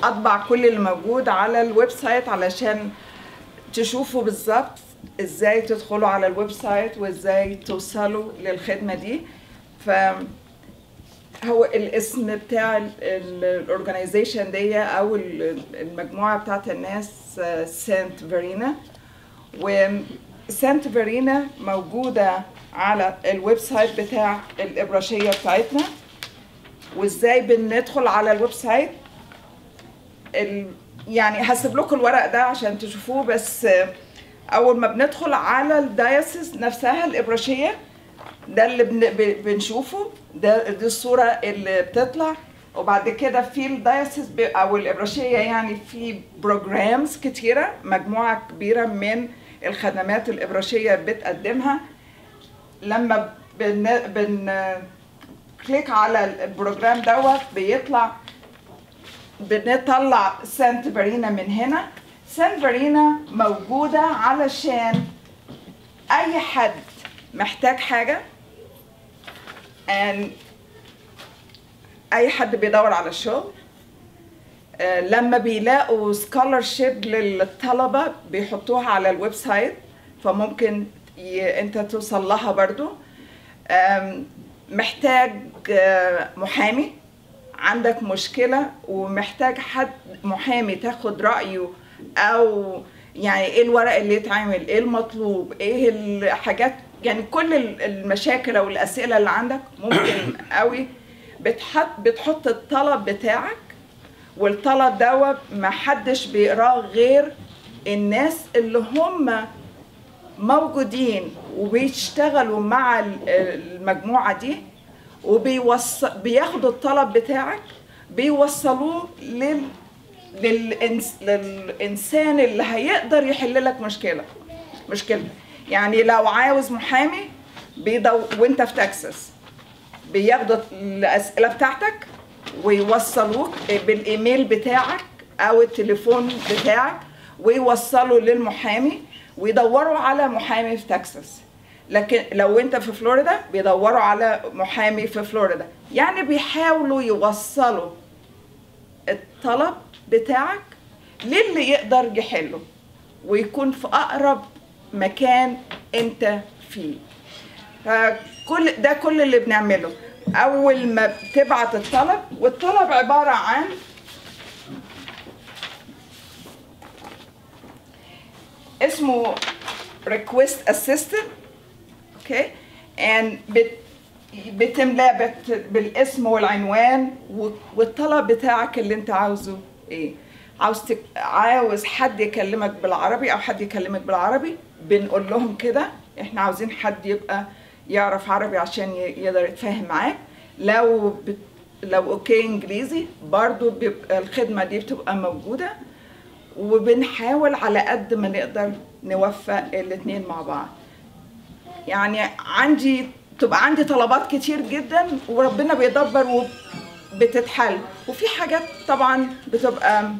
اطبع كل اللي موجود على الويب سايت علشان تشوفوا بالظبط ازاي تدخلوا على الويب سايت وازاي توصلوا للخدمة دي. فهو الاسم بتاع الاورجانيزيشن دي او المجموعة بتاعت الناس سانت فيرينا. وسانت فيرينا موجودة على الويب سايت بتاع الإبراشية بتاعتنا. وازاي بندخل على الويب سايت؟ يعني هسيب لكم الورق ده عشان تشوفوه. بس اول ما بندخل على الدايسيس نفسها الإبراشية، ده اللي بنشوفه، دي الصورة اللي بتطلع. وبعد كده في الدايسيس او الإبراشية يعني في بروجرامز كتيرة، مجموعة كبيرة من الخدمات الإبراشية بتقدمها. لما كليك على البروجرام دوت بنطلع سانت فيرينا من هنا. سانت فيرينا موجودة علشان أي حد محتاج حاجة، أي حد بيدور على الشغل، لما بيلاقوا سكولرشيب للطلبة بيحطوها على الويب سايت، فممكن انت توصل لها برضو. محتاج محامي، عندك مشكلة ومحتاج حد محامي تاخد رأيه، او يعني ايه الورق اللي يتعمل، ايه المطلوب، ايه الحاجات، يعني كل المشاكل او الاسئلة اللي عندك ممكن قوي بتحط الطلب بتاعك. والطلب دوت ما حدش بيقراه غير الناس اللي هم موجودين وبيشتغلوا مع المجموعة دي، بياخدوا الطلب بتاعك بيوصلوه للإنسان اللي هيقدر يحل لك مشكلة. يعني لو عاوز محامي وانت في تكساس، بياخدوا الأسئلة بتاعتك ويوصلوك بالإيميل بتاعك أو التليفون بتاعك، ويوصلوا للمحامي ويدوروا على محامي في تكساس. لكن لو انت في فلوريدا بيدوروا على محامي في فلوريدا. يعني بيحاولوا يوصلوا الطلب بتاعك للي يقدر يحله ويكون في أقرب مكان انت فيه. كل اللي بنعمله أول ما بتبعت الطلب، والطلب عبارة عن اسمه request assistant، اوكي، بتملاه بالاسم والعنوان والطلب بتاعك اللي انت عاوزه ايه. عاوز حد يكلمك بالعربي او حد يكلمك بالعربي، بنقول لهم كده احنا عاوزين حد يبقى يعرف عربي عشان يقدر يتفاهم معاك. لو اوكي انجليزي برضو بيبقى الخدمة دي بتبقى موجودة. وبنحاول على قد ما نقدر نوفق الاتنين مع بعض. يعني تبقى عندي طلبات كتير جدا وربنا بيدبر وبتتحل. وفي حاجات طبعا بتبقى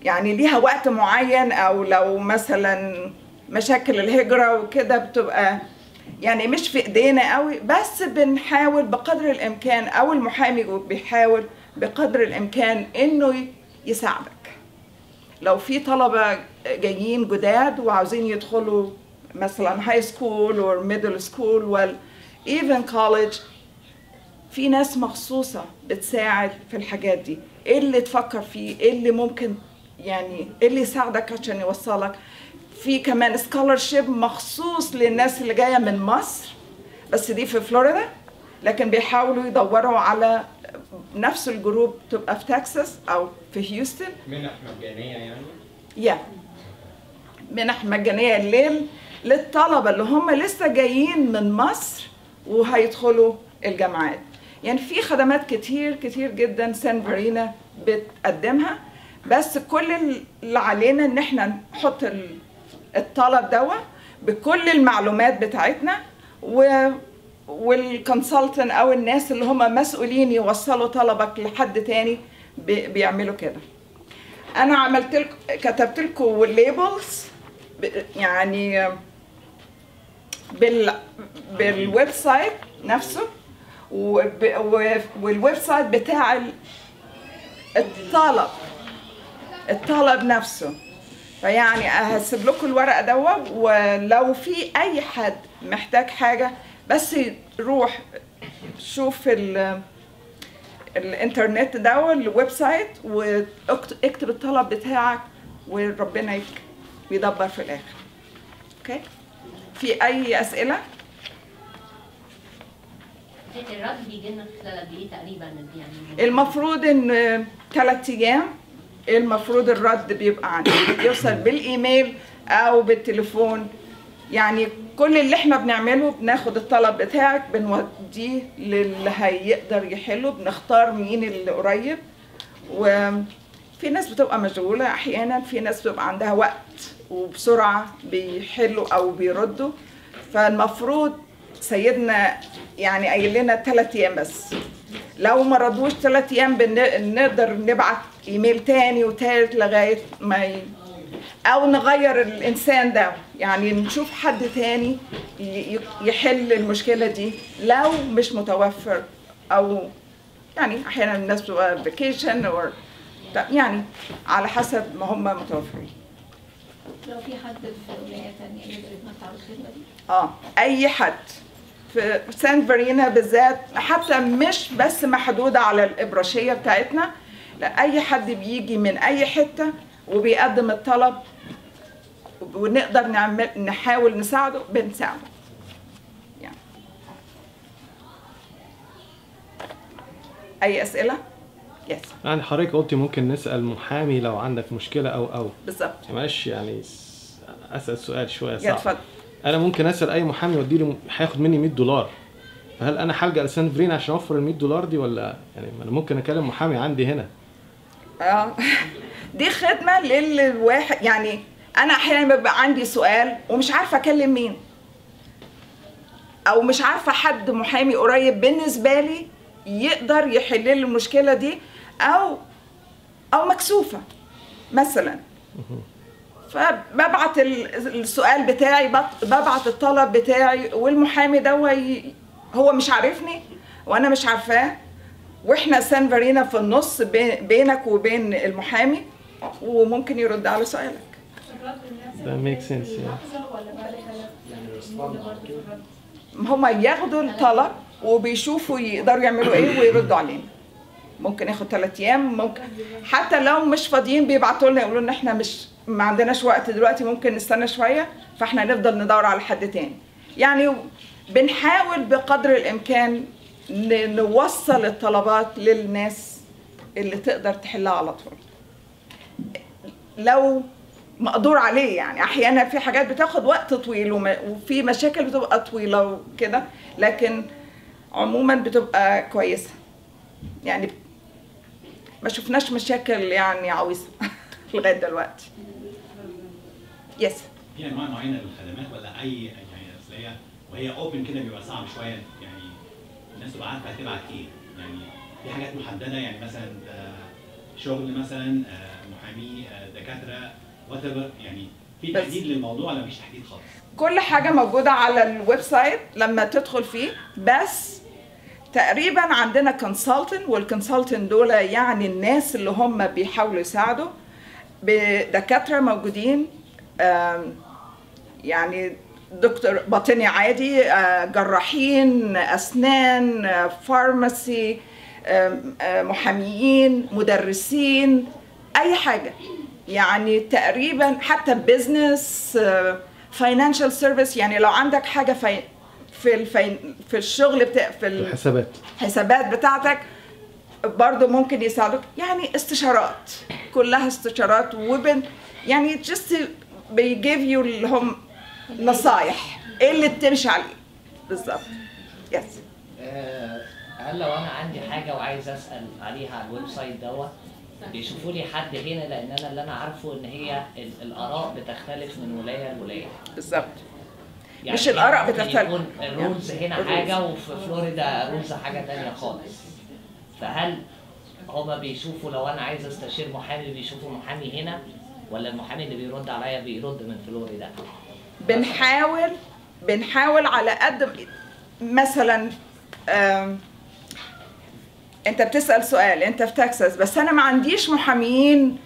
يعني ليها وقت معين، او لو مثلا مشاكل الهجرة وكده بتبقى يعني مش في ايدينا قوي، بس بنحاول بقدر الامكان، او المحامي بيحاول بقدر الامكان انه يساعدك. لو في طلبة جايين جداد وعاوزين يدخلوا مثلا هاي سكول او ميدل سكول ولا ايفن كوليدج، في ناس مخصوصة بتساعد في الحاجات دي. ايه اللي تفكر فيه، ايه اللي ممكن يعني ايه اللي يساعدك عشان يوصلك. في كمان سكولرشيب مخصوص للناس اللي جاية من مصر، بس دي في فلوريدا، لكن بيحاولوا يدوروا على نفس الجروب تبقى في تكساس او في هيوستن. منح مجانية يعني؟ منح مجانية للطلبة اللي هم لسه جايين من مصر وهيدخلوا الجامعات. يعني في خدمات كتير جدا سان فيرينا بتقدمها، بس كل اللي علينا ان احنا نحط الطلب دوا بكل المعلومات بتاعتنا، والكونسلتنت او الناس اللي هم مسؤولين يوصلوا طلبك لحد تاني بيعملوا كده. انا كتبت لكم الليبلز يعني بالويب سايت نفسه، والويب سايت بتاع الطلب نفسه. فيعني هسيب لكم الورقه دوت، ولو في اي حد محتاج حاجه بس روح شوف الانترنت ده الويب سايت واكتب الطلب بتاعك وربنا يدبر في الاخر. اوكي، في اي اسئله؟ الرد بيجي لنا خلال قد ايه تقريبا يعني؟ المفروض ان 3 ايام المفروض الرد بيبقى عندنا، يوصل بالايميل او بالتليفون. يعني كل اللي احنا بنعمله بناخد الطلب بتاعك بنوديه للي هيقدر يحله، بنختار مين اللي قريب. وفي ناس بتبقى مشغولة احيانا، في ناس بتبقى عندها وقت وبسرعة بيحلوا او بيردوا. فالمفروض سيدنا يعني قايل لنا 3 ايام بس. لو ما ردوش 3 ايام بنقدر نبعت ايميل تاني وتالت لغاية ما او نغير الانسان ده، يعني نشوف حد تاني يحل المشكله دي لو مش متوفر، او يعني احيانا الناس بتبقى فيكيشن او يعني على حسب ما هم متوفرين. لو في حد في ولايه ثانيه يقدر يتمتع بالخدمه دي؟ اي حد في سان فارينا بالذات، حتى مش بس محدوده على الابراشيه بتاعتنا، لا اي حد بيجي من اي حته وبيقدم الطلب ونقدر نحاول نساعده بنساعده يعني. اي اسئله؟ يس. يعني حضرتك قلتي ممكن نسال محامي لو عندك مشكله او بالظبط. معلش يعني اسال سؤال شويه صعب. اتفضل. انا ممكن اسال اي محامي يودي لي هياخد مني $100، فهل انا هلجأ لسان فارينا عشان اوفر $100 دي، ولا يعني انا ممكن اكلم محامي عندي هنا؟ دي خدمه للواحد. يعني انا احيانا بيبقى عندي سؤال ومش عارفه اكلم مين، او مش عارفه حد محامي قريب بالنسبه لي يقدر يحل لي المشكله دي، او مكسوفه مثلا. فببعت السؤال بتاعي، ببعت الطلب بتاعي، والمحامي ده هو مش عارفني وانا مش عارفاه، واحنا سان فارينا في النص بينك وبين المحامي، وممكن يرد على سؤالك. ده ميك سنس هما ياخدوا الطلب وبيشوفوا يقدروا يعملوا ايه ويردوا علينا. ممكن ياخد 3 ايام، ممكن حتى لو مش فاضيين بيبعتوا لنا يقولوا ان احنا ما عندناش وقت دلوقتي، ممكن نستنى شويه، فاحنا نفضل ندور على حد تاني. يعني بنحاول بقدر الامكان نوصل الطلبات للناس اللي تقدر تحلها على طول لو مقدور عليه. يعني احيانا في حاجات بتاخد وقت طويل وفي مشاكل بتبقى طويله وكده، لكن عموما بتبقى كويسه. يعني ما شفناش مشاكل يعني عويصه لغايه دلوقتي. يس. في انواع معينه للخدمات ولا اي يعني اصل وهي اوبن كده بيبقى صعب شويه، يعني الناس تبقى عارفه هتبعت ايه؟ يعني في حاجات محدده، يعني مثلا شغل مثلا محامي دكاتره يعني في تحديد للموضوع ولا مفيش تحديد خالص؟ كل حاجه موجوده على الويب سايت لما تدخل فيه، بس تقريبا عندنا كونسلتنت، والكونسلتنت دول يعني الناس اللي هم بيحاولوا يساعدوا. بدكاتره موجودين، يعني دكتور باطني عادي، جراحين اسنان، فارماسي، محاميين، مدرسين، اي حاجه. يعني تقريبا حتى بزنس، فاينانشال سيرفيس. يعني لو عندك حاجه في الشغل في الحسابات بتاعتك برضو ممكن يساعدوك. يعني استشارات، كلها استشارات، يعني just بيجيف يو اللي هم نصايح ايه اللي بتمشي عليه بالظبط. يس. هل لو انا عندي حاجه وعايز اسال عليها على الويب سايت دوت بيشوفوا لي حد هنا؟ لان انا اللي انا عارفه ان هي الاراء بتختلف من ولايه لولايه. بالظبط. يعني مش الاراء بتختلف، يكون الرولز هنا حاجه وفي فلوريدا رولز حاجه ثانيه خالص. فهل هما بيشوفوا لو انا عايز استشير محامي بيشوفوا محامي هنا، ولا المحامي اللي بيرد عليا بيرد من فلوريدا؟ بنحاول على قد مثلا انت بتسأل سؤال، انت في تكساس بس انا ما عنديش محاميين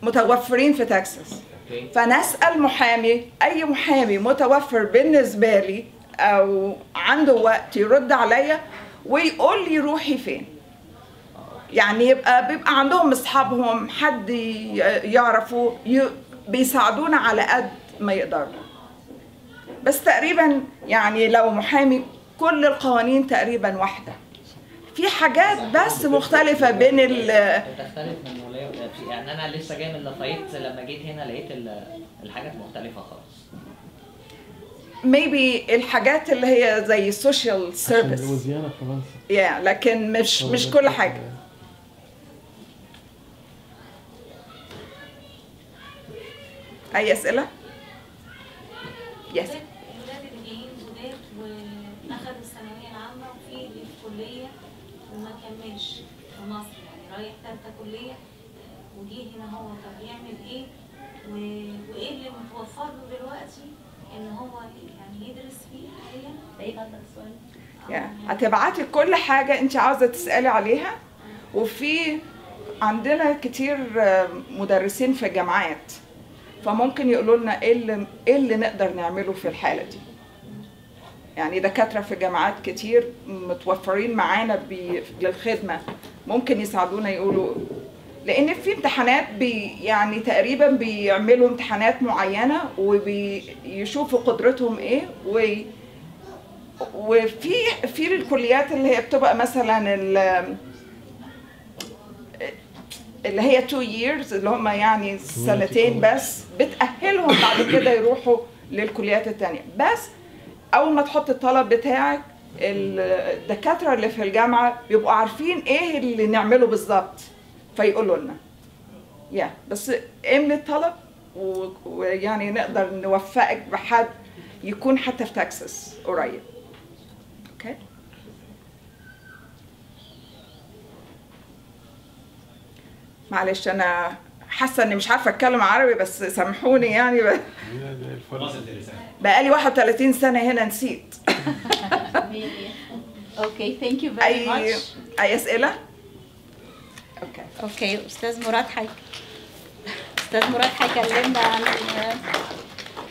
متوفرين في تكساس، اوكي. فنسأل محامي، اي محامي متوفر بالنسبة لي او عنده وقت يرد عليا ويقول لي روحي فين. يعني بيبقى عندهم اصحابهم، حد يعرفوا بيساعدونا على قد ما يقدروا. بس تقريبا يعني لو محامي كل القوانين تقريبا واحدة، في حاجات بس مختلفة بين بتختلف من ولايه ولايه. يعني انا لسه جاي من لافايت، لما جيت هنا لقيت الحاجات مختلفة خالص. maybe الحاجات اللي هي زي social service لويزيانا فرنسا. لكن مش كل حاجة. أي أسئلة؟ يس. الولاد اللي جايين جداد واخدوا الثانويه العامه وفي اللي في كليه وما كملش في مصر، يعني رايح ثالثه كليه وجه هنا، هو طب يعمل ايه؟ وايه اللي متوفر له دلوقتي ان هو يعني يدرس فيه حاليا؟ ايه هذا السؤال؟ هتبعتي كل حاجة أنت عاوزة تسألي عليها، وفي عندنا كتير مدرسين في جامعات، فممكن يقولوا لنا ايه اللي نقدر نعمله في الحالة دي. يعني دكاترة في جامعات كتير متوفرين معانا للخدمة، ممكن يساعدونا يقولوا، لأن في امتحانات يعني تقريبا بيعملوا امتحانات معينة وبيشوفوا قدرتهم ايه، وفي الكليات اللي هي بتبقى مثلا اللي هي 2 years اللي هم يعني سنتين بس، بتأهلهم بعد كده يروحوا للكليات التانية. بس أول ما تحط الطلب بتاعك، الدكاترة اللي في الجامعة بيبقوا عارفين إيه اللي نعمله بالظبط فيقولوا لنا. بس املي الطلب ويعني نقدر نوفقك بحد يكون حتى في تكساس قريب. اوكي. معلش انا حاسه اني مش عارفه اتكلم عربي، بس سامحوني يعني بقالي 31 سنه هنا نسيت. اوكي ثانك يو فيري ماتش. اي اسئله؟ اوكي استاذ مراد استاذ مراد هيكلمنا عن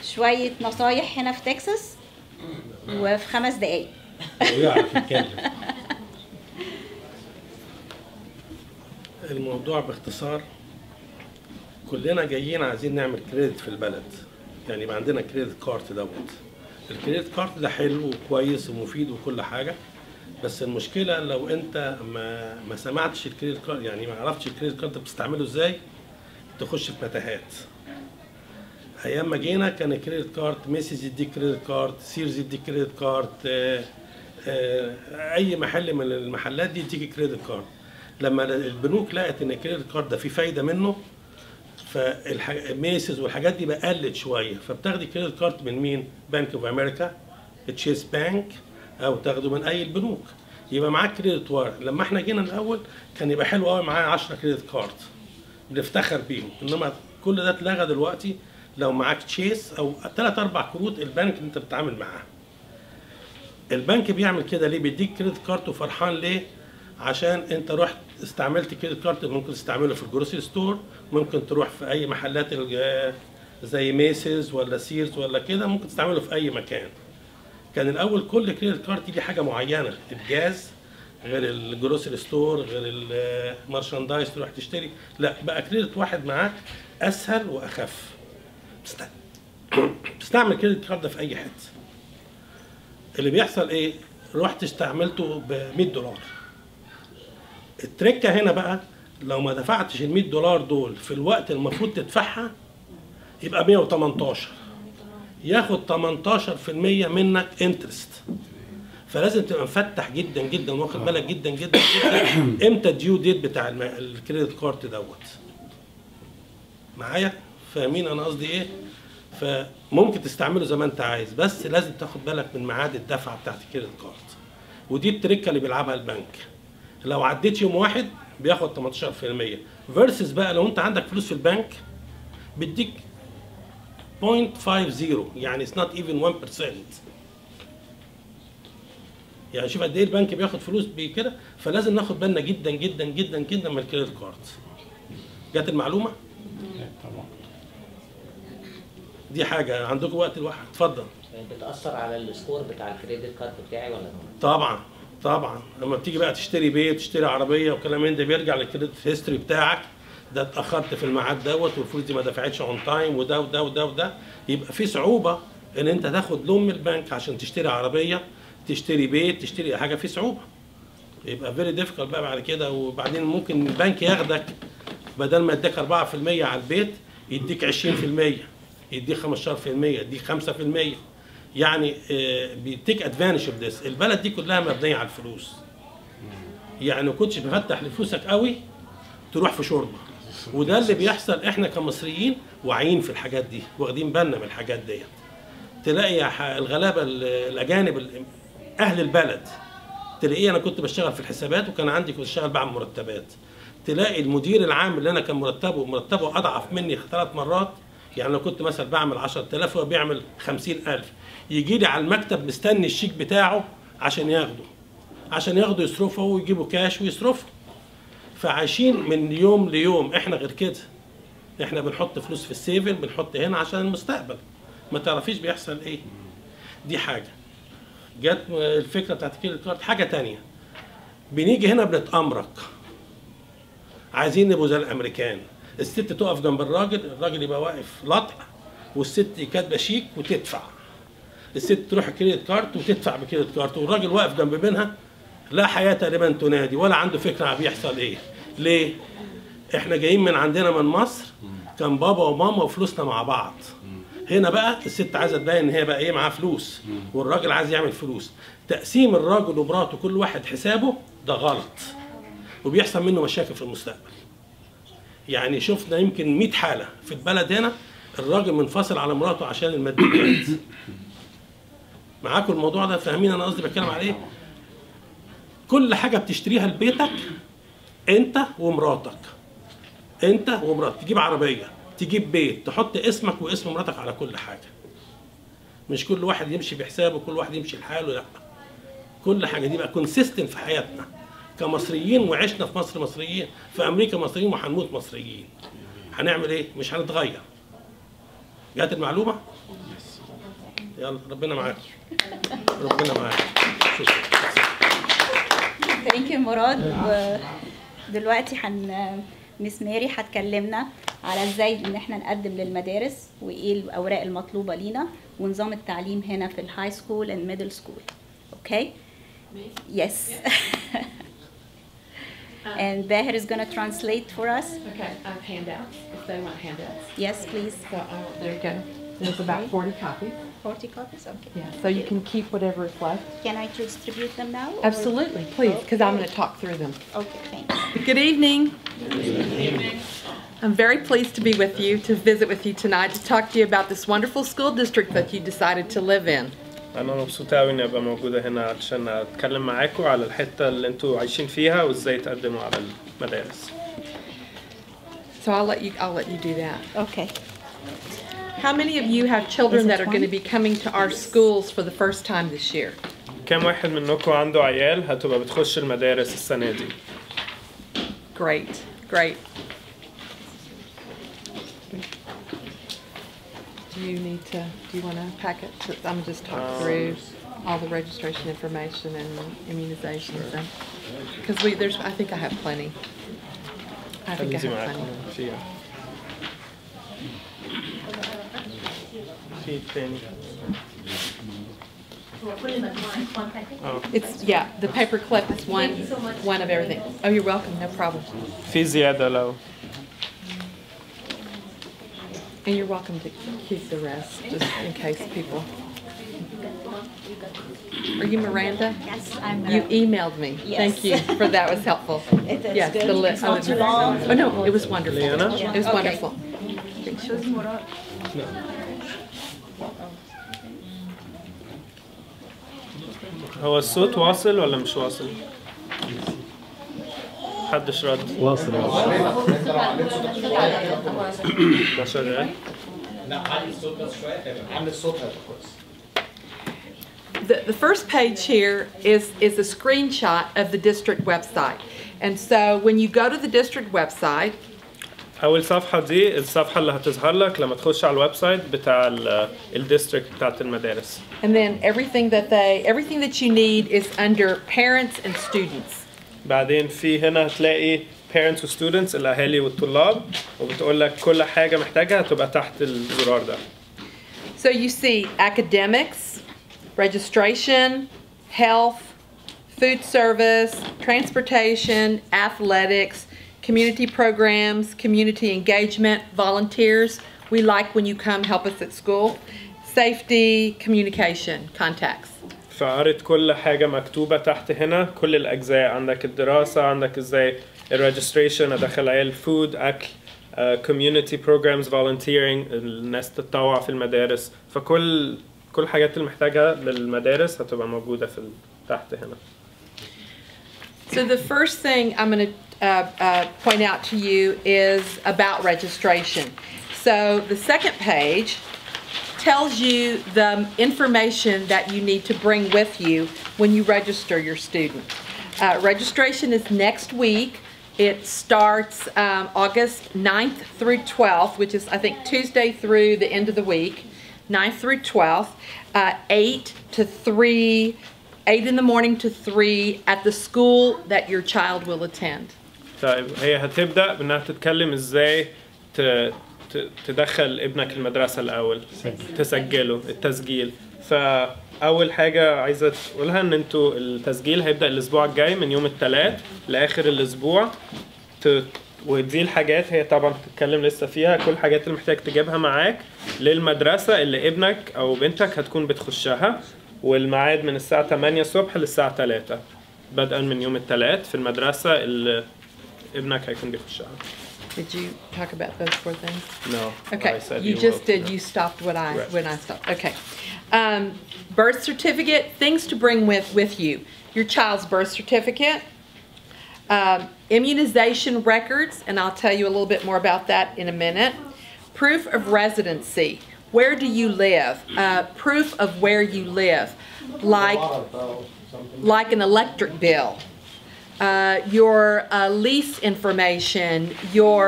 شويه نصايح هنا في تكساس وفي 5 دقايق. ويعرف يتكلم. الموضوع باختصار، كلنا جايين عايزين نعمل كريدت في البلد، يعني يبقى عندنا كريدت كارت دوت. الكريدت كارت ده حلو وكويس ومفيد وكل حاجه، بس المشكله لو انت ما سمعتش الكريدت كارت، يعني ما عرفتش الكريدت كارت بتستعمله ازاي، تخش في متاهات. ايام ما جينا كان الكريدت كارت ميسيز يديك كريدت كارت، سيرز يديك كريدت كارت، اي محل من المحلات دي يديك كريدت كارت. لما البنوك لقت ان الكريدت كارد ده في فايده منه، فالميسز والحاجات دي بقى قلت شويه، فبتاخدي كريدت كارد من مين؟ بنك اوف امريكا، تشيس بانك، او تاخده من اي البنوك، يبقى معاك كريدت وارد. لما احنا جينا الاول كان يبقى حلو قوي معايا 10 كريدت كارد بنفتخر بيهم، انما كل ده اتلغى دلوقتي. لو معاك تشيس او 3 4 كروت البنك اللي انت بتتعامل معاه. البنك بيعمل كده ليه؟ بيديك كريدت كارد وفرحان ليه؟ عشان انت رحت استعملت كريدت كارد، ممكن تستعمله في الجروسري ستور، ممكن تروح في اي محلات زي ميسز ولا سيرز ولا كده، ممكن تستعمله في اي مكان. كان الاول كل كريدت كارد دي حاجه معينه، الجاز غير الجروسري ستور غير المارشاندايز تروح تشتري، لا بقى كريدت واحد معاك اسهل واخف. تستعمل كريدت كارد في اي حته. اللي بيحصل ايه؟ رحت استعملته ب $100. التركه هنا بقى لو ما دفعتش ال $100 دول في الوقت المفروض تدفعها يبقى 118، ياخد 18% منك انترست. فلازم تبقى مفتح جدا جدا واخد بالك جدا جدا جدا امتى الديو ديت بتاع الكريدت كارد دوت. معايا؟ فاهمين انا قصدي ايه؟ فممكن تستعمله زي ما انت عايز، بس لازم تاخد بالك من ميعاد الدفعه بتاعت الكريدت كارد. ودي التركه اللي بيلعبها البنك. لو عديت يوم واحد بياخد 18%، فيرسز بقى لو انت عندك فلوس في البنك بيديك 0.50، يعني it's not even 1%. يعني شوف قد ايه البنك بياخد فلوس بكده، فلازم ناخد بالنا جدا جدا جدا جدا من الكريدت كارد. جات المعلومه؟ طبعا. دي حاجه عندكم وقت الواحد. اتفضل. بتأثر على السكور بتاع الكريدت كارد بتاعي ولا لا؟ طبعا طبعا. لما بتيجي بقى تشتري بيت، تشتري عربيه وكلام من ده، بيرجع للكريدت هيستوري بتاعك. ده اتاخرت في الميعاد دوت، والفلوس دي ما دفعتش اون تايم، وده وده وده وده. يبقى في صعوبه ان انت تاخد لون من البنك عشان تشتري عربيه، تشتري بيت، تشتري حاجه، في صعوبه. يبقى فيري ديفيكالت بقى بعد كده. وبعدين ممكن البنك ياخدك بدل ما يديك 4% على البيت يديك 20%، يديك 15%، يديك 5%. يعني بيتيك ادفانتج اوف ذس. البلد دي كلها مبنيه على الفلوس. يعني ما كنتش بفتح لفلوسك قوي تروح في شوربه. وده اللي بيحصل. احنا كمصريين واعيين في الحاجات دي، واخدين بالنا من الحاجات ديت. تلاقي الغلابه الاجانب اهل البلد، تلاقيه انا كنت بشتغل في الحسابات، وكان عندي كنت بشتغل بعمل مرتبات. تلاقي المدير العام اللي انا كان مرتبه اضعف مني 3 مرات. يعني لو كنت مثلا بعمل 10,000 وهو بيعمل 50,000، يجي لي على المكتب مستني الشيك بتاعه عشان ياخده يصرفه ويجيبوا كاش ويصرفه. فعايشين من يوم ليوم. احنا غير كده. احنا بنحط فلوس في السيفن، بنحط هنا عشان المستقبل. ما تعرفيش بيحصل ايه. دي حاجه. جت الفكره بتاعت الكريدت كارد. حاجه تانية، بنيجي هنا بنتأمرك، عايزين نبقوا زي الامريكان. الست تقف جنب الراجل يبقى واقف لطع، والست كاتبه شيك وتدفع. الست تروح الكريدت كارد وتدفع بكريدت كارد، والراجل واقف جنب منها لا حياه لمن تنادي، ولا عنده فكره بيحصل ايه. ليه؟ احنا جايين من عندنا من مصر، كان بابا وماما وفلوسنا مع بعض. هنا بقى الست عايزه تبين ان هي بقى ايه، معاها فلوس، والراجل عايز يعمل فلوس. تقسيم الراجل ومراته كل واحد حسابه ده غلط، وبيحصل منه مشاكل في المستقبل. يعني شفنا يمكن 100 حاله في البلد هنا، الراجل منفصل على مراته عشان الماديات. معاكم الموضوع ده؟ فاهمين انا قصدي بتكلم على ايه؟ كل حاجه بتشتريها لبيتك انت ومراتك، انت ومراتك. تجيب عربيه، تجيب بيت، تحط اسمك واسم مراتك على كل حاجه. مش كل واحد يمشي بحسابه، كل واحد يمشي لحاله، لا. كل حاجه دي بقى كونسيستنت في حياتنا كمصريين، وعشنا في مصر مصريين، في امريكا مصريين، وهنموت مصريين. هنعمل ايه؟ مش هنتغير. جات المعلومه؟ يلا ربنا معاك. ربنا معاك. ثانك يو مراد. ودلوقتي مس ماري هتكلمنا على ازاي ان احنا نقدم للمدارس، وايه الاوراق المطلوبه لينا، ونظام التعليم هنا في الهاي سكول اند ميدل سكول. اوكي؟ يس. And Bahir is going to translate for us. Okay, I have handouts, if they want handouts. Yes, please. So, there you go. There's about 40 copies. 40 copies? Okay. Yeah, so you can keep whatever is left. Can I distribute them now? or- Absolutely, please, because I'm going to talk through them. Okay, thanks. Good evening. I'm very pleased to be with you, to visit with you tonight, to talk to you about this wonderful school district that you decided to live in. أنا مبسوطة أوي إني أبقى موجودة هنا علشان أتكلم معاكم على الحتة اللي أنتوا عايشين فيها وإزاي تقدموا على المدارس. So I'll let you do that. Okay. How many of you have children that are going to be coming to our schools for the first time this year? كم واحد منكم عنده عيال هتبقى بتخش المدارس السنة دي؟ Great, great. Do you want to pack it? I'm going to just talk through all the registration information and immunizations, because I think I have plenty. I think I have plenty. فيها. في تاني. It's the paper clip is one of everything. Oh, you're welcome. No problem. في زيادة لو. And you're welcome to keep the rest, just in case people. Are you Miranda? Yes, I'm You Miranda. emailed me. Yes. Thank you for that. Was helpful. That's Yes, good. the list. It's not too long. Oh no, it was wonderful. Liana? It was Okay. wonderful. هو الصوت واصل ولا مش واصل؟ محدش رد. واصل. ده شغال؟ لا علي الصوت بس شويه. عامل الصوت هيبقى كويس. the first page here is a screenshot of the district website. And so when you go to the district website, اول صفحه دي الصفحه اللي هتظهر لك لما تخش على الويب سايت بتاع الديستريكت بتاعت المدارس. and then everything that you need is under parents and students. بعدين في هنا هتلاقي parents و students الاهالي والطلاب وبتقول لك كل حاجه محتاجها هتبقى تحت الزرار ده. So you see academics, registration, health, food service, transportation, athletics, community programs, community engagement, volunteers. We like when you come help us at school. Safety, communication, contacts. فقريت كل حاجة مكتوبة تحت هنا كل الأجزاء عندك الدراسة عندك ازاي الريجستريشن أدخل عيال فود أكل community programs volunteering الناس تتطوع في المدارس فكل حاجات اللي محتاجها للمدارس هتبقى موجودة في تحت هنا. So the first thing I'm going to point out to you is about registration. So the second page tells you the information that you need to bring with you when you register your student. Registration is next week. It starts August 9th through 12th, which is I think Tuesday through the end of the week, 9th through 12th, 8 in the morning to 3 at the school that your child will attend. طيب هي هتبدأ بأنها تتكلم ازاي تدخل ابنك المدرسة الأول تسجله التسجيل. فأول حاجة عايزة تقولها إن انتوا التسجيل هيبدأ الأسبوع الجاي من يوم الثلاث لآخر الأسبوع ودي الحاجات هي طبعا تتكلم لسه فيها كل الحاجات اللي محتاج تجيبها معاك للمدرسة اللي ابنك أو بنتك هتكون بتخشها والميعاد من الساعة 8 الصبح للساعة 3 بدءا من يوم الثلاث في المدرسة اللي ابنك هيكون بيخشها. Did you talk about those four things? No. Okay, you just did. You stopped when I stopped. Okay. Birth certificate, things to bring with you. Your child's birth certificate, immunization records, and I'll tell you a little bit more about that in a minute. Proof of residency. Where do you live? Proof of where you live, like an electric bill. Your lease information, your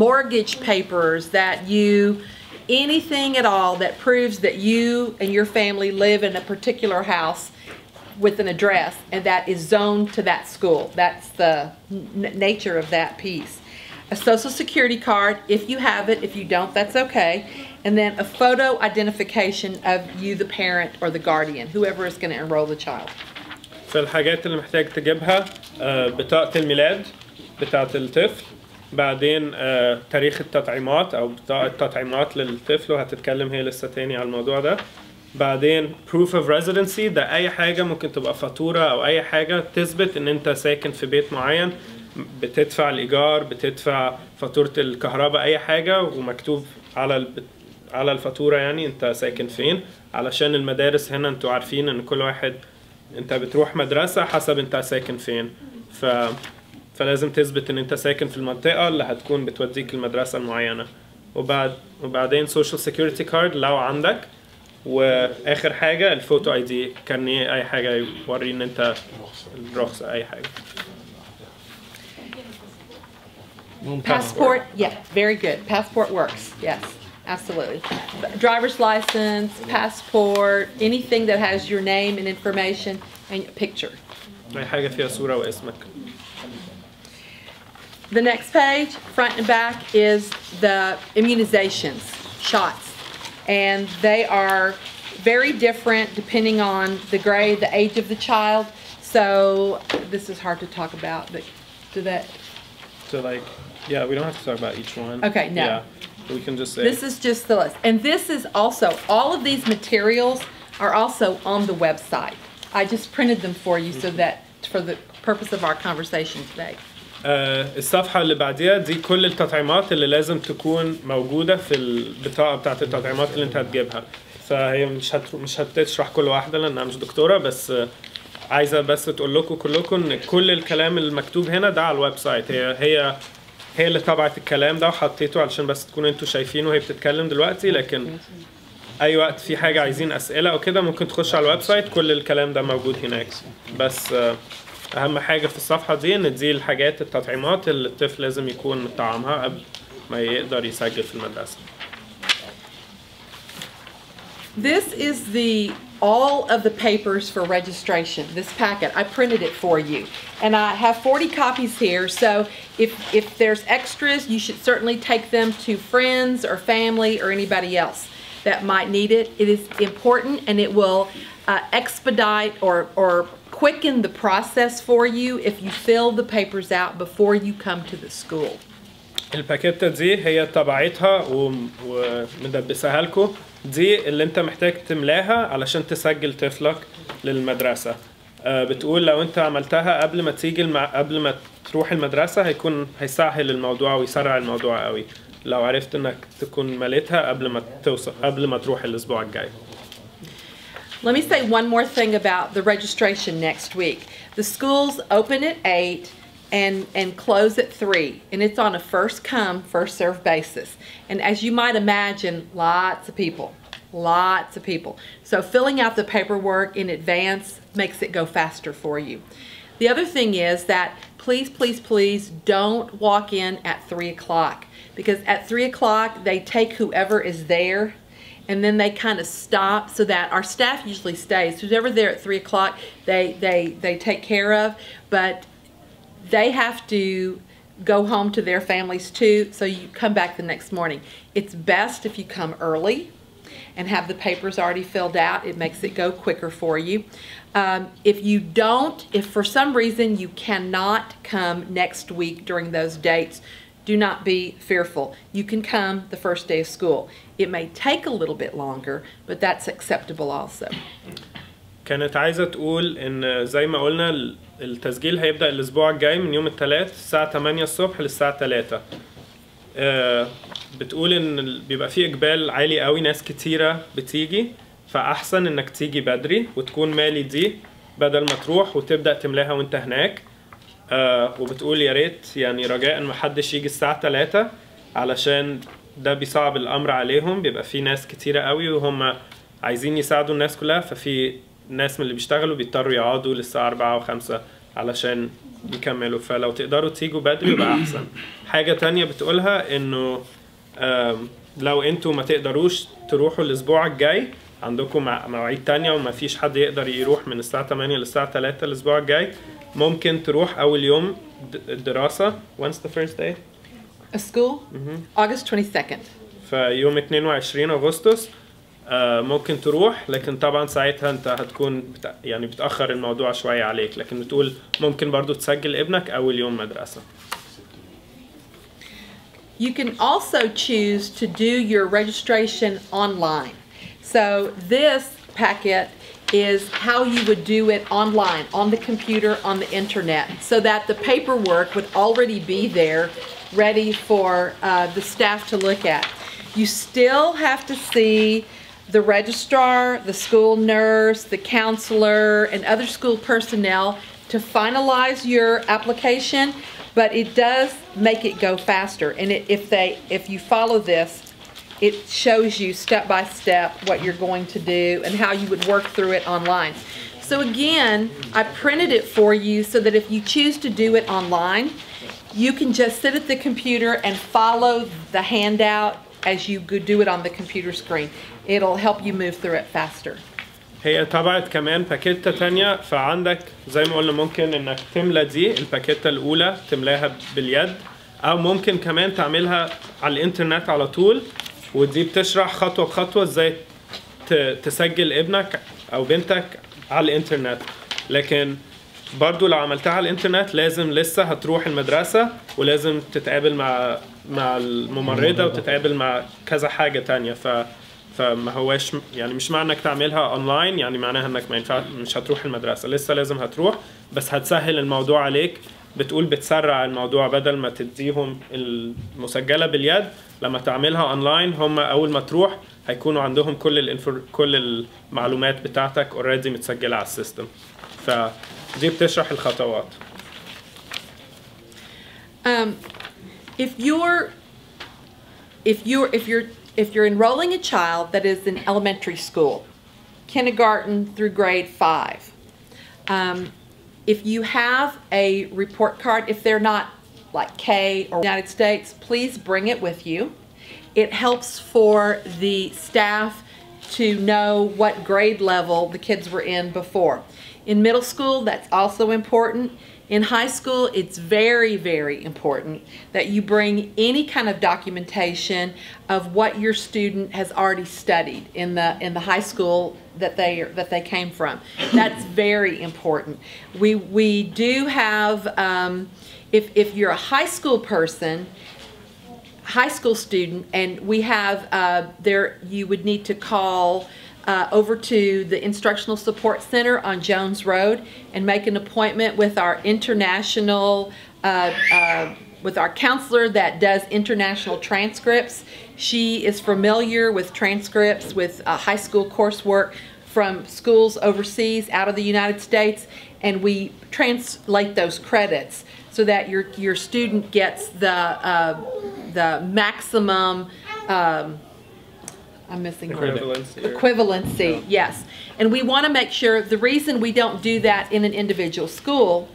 mortgage papers anything at all that proves that you and your family live in a particular house with an address and that is zoned to that school. That's the nature of that piece. A social security card, if you have it. If you don't, that's okay. And then a photo identification of you, the parent or the guardian, whoever is going to enroll the child. فالحاجات اللي محتاج تجيبها بطاقة الميلاد بتاعة الطفل بعدين تاريخ التطعيمات أو بطاقة تطعيمات للطفل وهتتكلم هي لسه تاني على الموضوع ده بعدين proof of residency ده أي حاجة ممكن تبقى فاتورة أو أي حاجة تثبت إن أنت ساكن في بيت معين بتدفع الإيجار بتدفع فاتورة الكهرباء أي حاجة ومكتوب على الفاتورة يعني أنت ساكن فين علشان المدارس هنا أنتوا عارفين إن كل واحد انت بتروح مدرسة حسب انت ساكن فين فلازم تثبت ان انت ساكن في المنطقة اللي هتكون بتوديك المدرسة المعينة وبعدين social security card لو عندك واخر حاجة الفوتو اي دي كارنيه اي حاجة يوري ان انت الرخصة اي حاجة. Passport, yeah, very good. Passport works, yes. Absolutely. Driver's license, passport, anything that has your name and information and a picture. أي حاجة فيها صورة واسمك. The next page, front and back, is the immunizations, shots. And they are very different depending on the grade, the age of the child. So this is hard to talk about, but do that. So yeah, we don't have to talk about each one. Okay, no. Yeah. We can just say. This is just the list. And this is also, all of these materials are also on the website. I just printed them for you so that, for the purpose of our conversation today. الصفحة اللي بعديها دي كل التطعيمات اللي لازم تكون موجودة في البطاقة بتاعت التطعيمات اللي انت هتجيبها. فهي مش هتشرح كل واحدة لأنها مش دكتورة بس عايزة بس تقول لكم كلكم إن كل الكلام المكتوب هنا ده على الويب سايت هي اللي طبعت الكلام ده وحطيته علشان بس تكونوا انتوا شايفينه وهي بتتكلم دلوقتي لكن اي وقت في حاجه عايزين اسئله او كده ممكن تخش على الويب سايت، كل الكلام ده موجود هناك. بس اهم حاجه في الصفحه دي ان دي الحاجات التطعيمات اللي الطفل لازم يكون مطعمها قبل ما يقدر يسجل في المدرسه. This is all of the papers for registration, this packet. I printed it for you. And I have 40 copies here, so if there's extras, you should certainly take them to friends or family or anybody else that might need it. It is important, and it will expedite or quicken the process for you if you fill the papers out before you come to the school. الباكيتة دي هي طبعتها ومدبسها لكم، دي اللي انت محتاج تملاها علشان تسجل طفلك للمدرسة. بتقول لو انت عملتها قبل ما تيجي قبل ما تروح المدرسة هيسهل الموضوع ويسرع الموضوع قوي لو عرفت انك تكون مليتها قبل ما تروح الاسبوع الجاي. Let me say one more thing about the registration next week. The schools open at 8 and close at 3, and it's on a first come, first served basis. And as you might imagine, lots of people. So filling out the paperwork in advance makes it go faster for you. The other thing is that please don't walk in at 3 o'clock, because at 3 o'clock they take whoever is there and then they kind of stop, so that our staff usually stays. Whoever there at 3 o'clock they take care of, but they have to go home to their families too, so you come back the next morning. It's best if you come early and have the papers already filled out. It makes it go quicker for you. If for some reason you cannot come next week during those dates, do not be fearful. You can come the first day of school. It may take a little bit longer, but that's acceptable also. كانت عايزة تقول إن زي ما قلنا التسجيل هيبدأ الأسبوع الجاي من يوم الثلاث الساعة 8 الصبح للساعة 3. بتقول إن بيبقى فيه إقبال عالي قوي، ناس كتيرة بتيجي، فأحسن إنك تيجي بدري وتكون مالي دي بدل ما تروح وتبدأ تملاها وإنت هناك. وبتقول يا ريت يعني رجاء ما حدش يجي الساعة 3 علشان ده بيصعب الأمر عليهم، بيبقى فيه ناس كتيرة قوي وهم عايزين يساعدوا الناس كلها، ففي ناس من اللي بيشتغلوا بيضطروا يقعدوا للساعة 4 و5 علشان يكملوا، فلو تقدروا تيجوا بدري يبقى أحسن. حاجة تانية بتقولها إنه لو انتوا ما تقدروش تروحوا الأسبوع الجاي، عندكم مواعيد تانية وما فيش حد يقدر يروح من الساعة 8 للساعة 3 الأسبوع الجاي، ممكن تروح أول يوم الدراسة. When's the first day? A school? August 22nd. فيوم 22 أغسطس ممكن تروح، لكن طبعا ساعتها انت هتكون يعني بتأخر الموضوع شوية عليك، لكن بتقول ممكن برضو تسجل ابنك أول يوم مدرسة. You can also choose to do your registration online. So this packet is how you would do it online, on the computer, on the internet, so that the paperwork would already be there ready for the staff to look at. You still have to see the registrar, the school nurse, the counselor, and other school personnel to finalize your application, but it does make it go faster. And if you follow this, it shows you step by step what you're going to do and how you would work through it online. So again, I printed it for you so that if you choose to do it online, you can just sit at the computer and follow the handout as you do it on the computer screen. It'll help you move through it faster. هي طبعت كمان باكيتة تانية، فعندك زي ما قلنا ممكن انك تملى دي الباكيتة الأولى تملاها باليد، أو ممكن كمان تعملها على الإنترنت على طول، ودي بتشرح خطوة بخطوة ازاي تسجل ابنك أو بنتك على الإنترنت. لكن برضو لو عملتها على الإنترنت لازم لسه هتروح المدرسة ولازم تتقابل مع الممرضة وتتقابل مع كذا حاجة تانية، فما هواش يعني مش معنى انك تعملها اونلاين يعني معناها انك ما ينفع مش هتروح المدرسة، لسه لازم هتروح، بس هتسهل الموضوع عليك. بتقول بتسرع الموضوع، بدل ما تديهم المسجلة باليد لما تعملها اونلاين هم اول ما تروح هيكونوا عندهم كل المعلومات بتاعتك اوريدي متسجلة على السيستم، فدي بتشرح الخطوات. If you're if you're enrolling a child that is in elementary school, kindergarten through grade 5, if you have a report card, if they're not like K or United States, please bring it with you. It helps for the staff to know what grade level the kids were in before. In middle school, that's also important. In high school, it's very, very important that you bring any kind of documentation of what your student has already studied in the high school that they came from. That's very important. We do have, if you're a high school person, high school student, and we have you would need to call over to the Instructional Support Center on Jones Road and make an appointment with our international, with our counselor that does international transcripts. She is familiar with transcripts, with high school coursework from schools overseas out of the United States, and we translate those credits so that your student gets the maximum I'm missing equivalency, yes. And we want to make sure, the reason we don't do that in an individual school,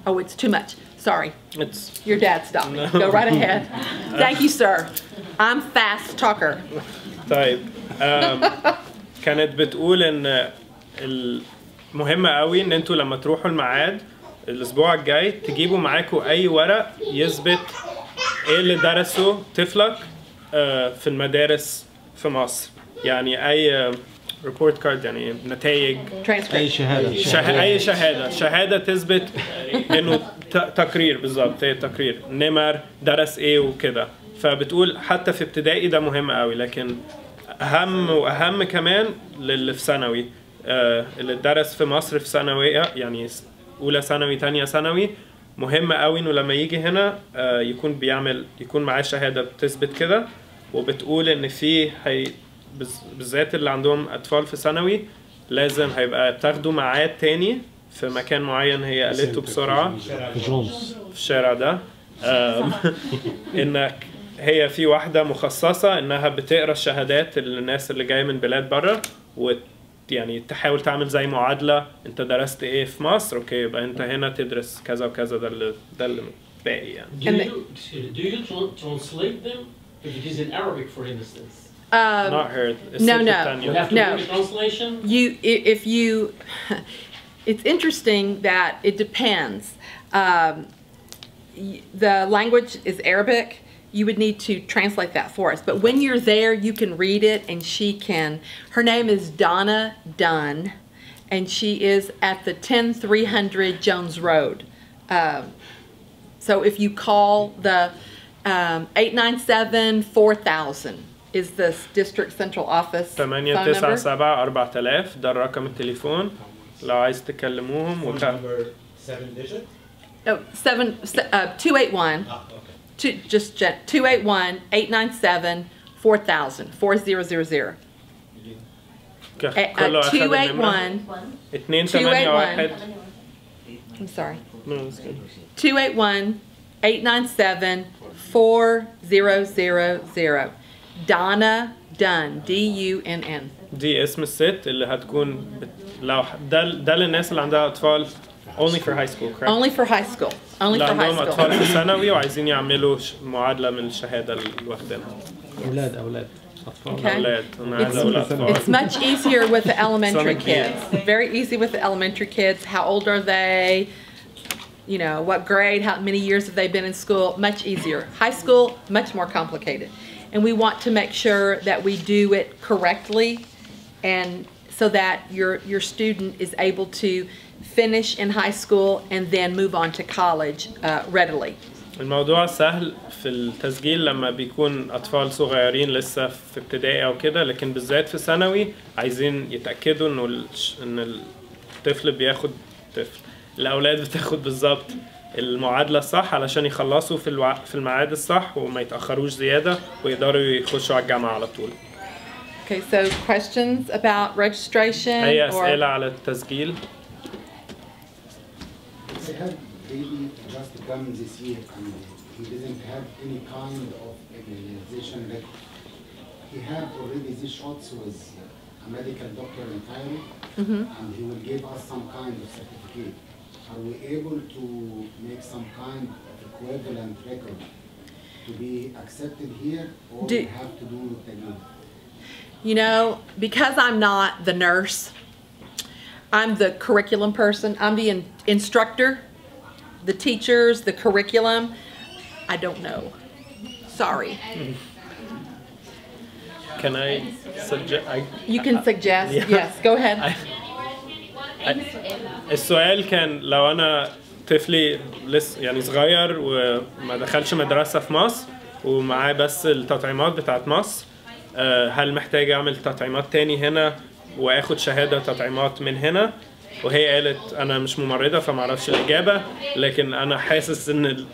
oh, it's too much. Sorry. Your dad stopped me. Go right ahead. Thank you, sir. I'm fast talker. طيب كانت بتقول ان المهم قوي ان انتوا لما تروحوا الميعاد الاسبوع الجاي تجيبوا معاكم اي ورق يثبت ايه اللي درسه طفلك في المدارس في مصر. يعني اي ريبورت كارد، يعني نتائج، اي شهاده شهاده تثبت انه تقرير، بالظبط هي تقرير نمر درس ايه وكده. فبتقول حتى في ابتدائي ده مهم قوي، لكن اهم كمان للي في ثانوي، اللي درس في مصر في ثانويه، يعني اولى ثانوي ثانيه ثانوي، مهم قوي انه لما يجي هنا يكون معاه شهاده بتثبت كده. وبتقول ان في بالذات اللي عندهم اطفال في ثانوي لازم هيبقى بتاخدوا ميعاد تاني في مكان معين هي قالته بسرعه في الشارع ده. انك هي في واحده مخصصه انها بتقرا الشهادات الناس اللي جايه من بلاد بره، يعني تحاول تعمل زي معادله، انت درست ايه في مصر، اوكي يبقى انت هنا تدرس كذا وكذا. ده اللي باقي يعني. Do you translate them if it is in Arabic, for instance? Not heard. No. You have to do a translation? It's interesting that it depends. The language is Arabic. You would need to translate that for us. But when you're there, you can read it, and her name is Donna Dunn, and she is at the 10300 Jones Road. So if you call the 897-4000 is the district central office phone number. 897-4000 ده رقم التليفون لو عايز تكلموهم. 7 digit? Oh, 281. Just 281-897-4000 4000. 281. I'm sorry. 281-897-4000. Donna Dunn, D-U-N-N. دي اسم الست اللي هتكون لو ده للناس اللي عندها اطفال only for high school, correct? Only for high school. Only for high عندهم school. اطفال في ثانوي وعايزين يعملوا معادله من الشهاده اللي واخدينها. اولاد Okay. It's much easier with the elementary kids. Very easy with the elementary kids. How old are they? You know, what grade? How many years have they been in school? Much easier. High school, much more complicated. And we want to make sure that we do it correctly, and so that your student is able to finish in high school and then move on to college readily. الموضوع سهل في التسجيل لما بيكون أطفال صغيرين لسه في ابتدائي أو كده، لكن بالذات في ثانوي عايزين يتأكدوا إن الطفل بياخد الأولاد بتاخد بالظبط المعادلة الصح علشان يخلصوا في الميعاد الصح وما يتأخروش زيادة ويقدروا يخشوا على الجامعة على طول. Okay, so questions about registration? أي أسئلة على التسجيل؟ Baby just come this year and he didn't have any kind of immunization record. he have already these shots with a medical doctor in Cairo, and he will give us some kind of certificate. Are we able to make some kind of equivalent record to be accepted here, or we have to do it again? You know, because I'm not the nurse, I'm the curriculum person. I'm the instructor, the teachers, the curriculum. I don't know. Sorry. Can I suggest? You can suggest. Yes, go ahead. السؤال كان لو أنا طفلي لسه يعني صغير وما دخلش مدرسة في مصر ومعاه بس التطعيمات بتاعت مصر، هل محتاج أعمل تطعيمات تاني هنا وآخد شهادة تطعيمات من هنا؟ وهي قالت أنا مش ممرضة فمعرفش الإجابة، لكن أنا حاسس إن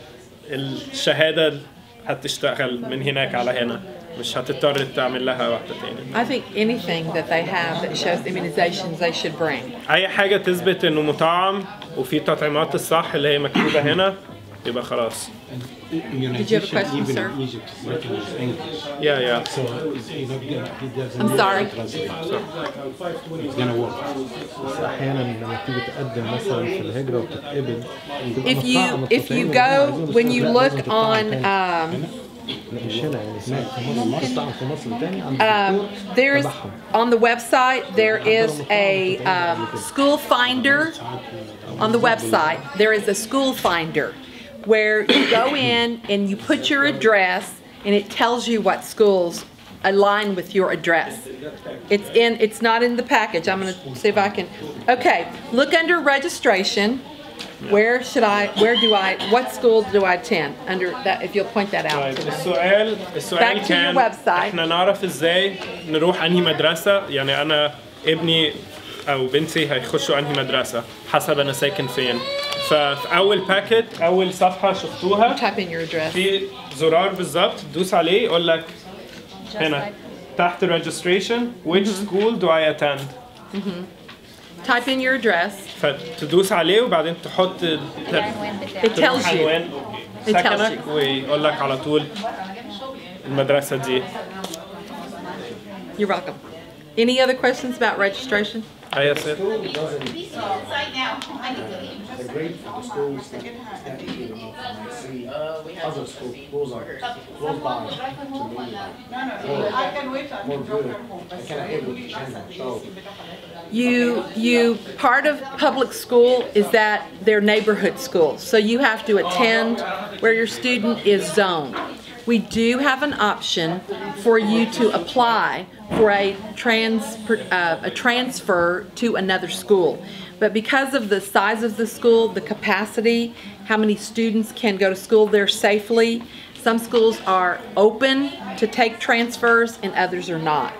الشهادة هتشتغل من هناك على هنا، مش هتضطر تعمل لها واحدة تاني. I think anything that they have that shows immunizations they should bring. أي حاجة تثبت إنه مطعم وفي تطعيمات الصح اللي هي مكتوبة هنا يبقى خلاص. Did you have a question, even sir? in Egypt, is recognized English. Yeah. So he doesn't I'm sorry. It's gonna work. بس أحيانا لما تيجي تقدم مثلا في الهجرة وتتقبل. If you go when you look on there is on the website there is a school finder on the website. There is a school finder where you go in and you put your address and it tells you what schools align with your address. It's not in the package. I'm going to see if I can. Okay, look under registration. What school do I attend? Under that, if you'll point that out. السؤال Back to your كان website. احنا نعرف ازاي نروح انهي مدرسة، يعني انا ابني او بنتي هيخشوا انهي مدرسة حسب انا ساكن فين. ففي اول باكت اول صفحة شفتوها Type in your address. في زرار بالظبط تدوس عليه يقول لك هنا تحت registration which school do I attend. Type in your address. فتدوس عليه وبعدين تحط It tells you. It tells سكنك you. ويقول لك على طول المدرسة دي. You're welcome. Any other questions about registration? أي أسئلة؟ The grade for the schools that might see other schools close by to me more good. I cannot able to change that. So Part of public school is that they're neighborhood schools. So you have to attend where your student is zoned. We do have an option for you to apply for a transfer to another school. But because of the size of the school, the capacity, how many students can go to school there safely, some schools are open to take transfers and others are not.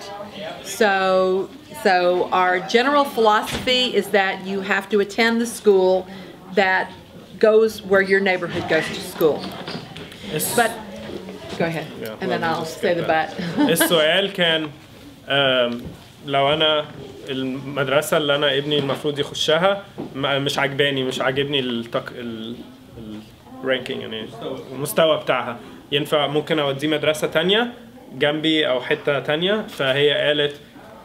So our general philosophy is that you have to attend the school that goes where your neighborhood goes to school. But go ahead, and then I'll say the but. السؤال كان لو أنا المدرسة اللي أنا ابني المفروض يخشها مش عجباني، مش عاجبني الرانكينج يعني المستوى بتاعها، ينفع ممكن أوديه مدرسة تانية جنبي أو حتة تانية؟ فهي قالت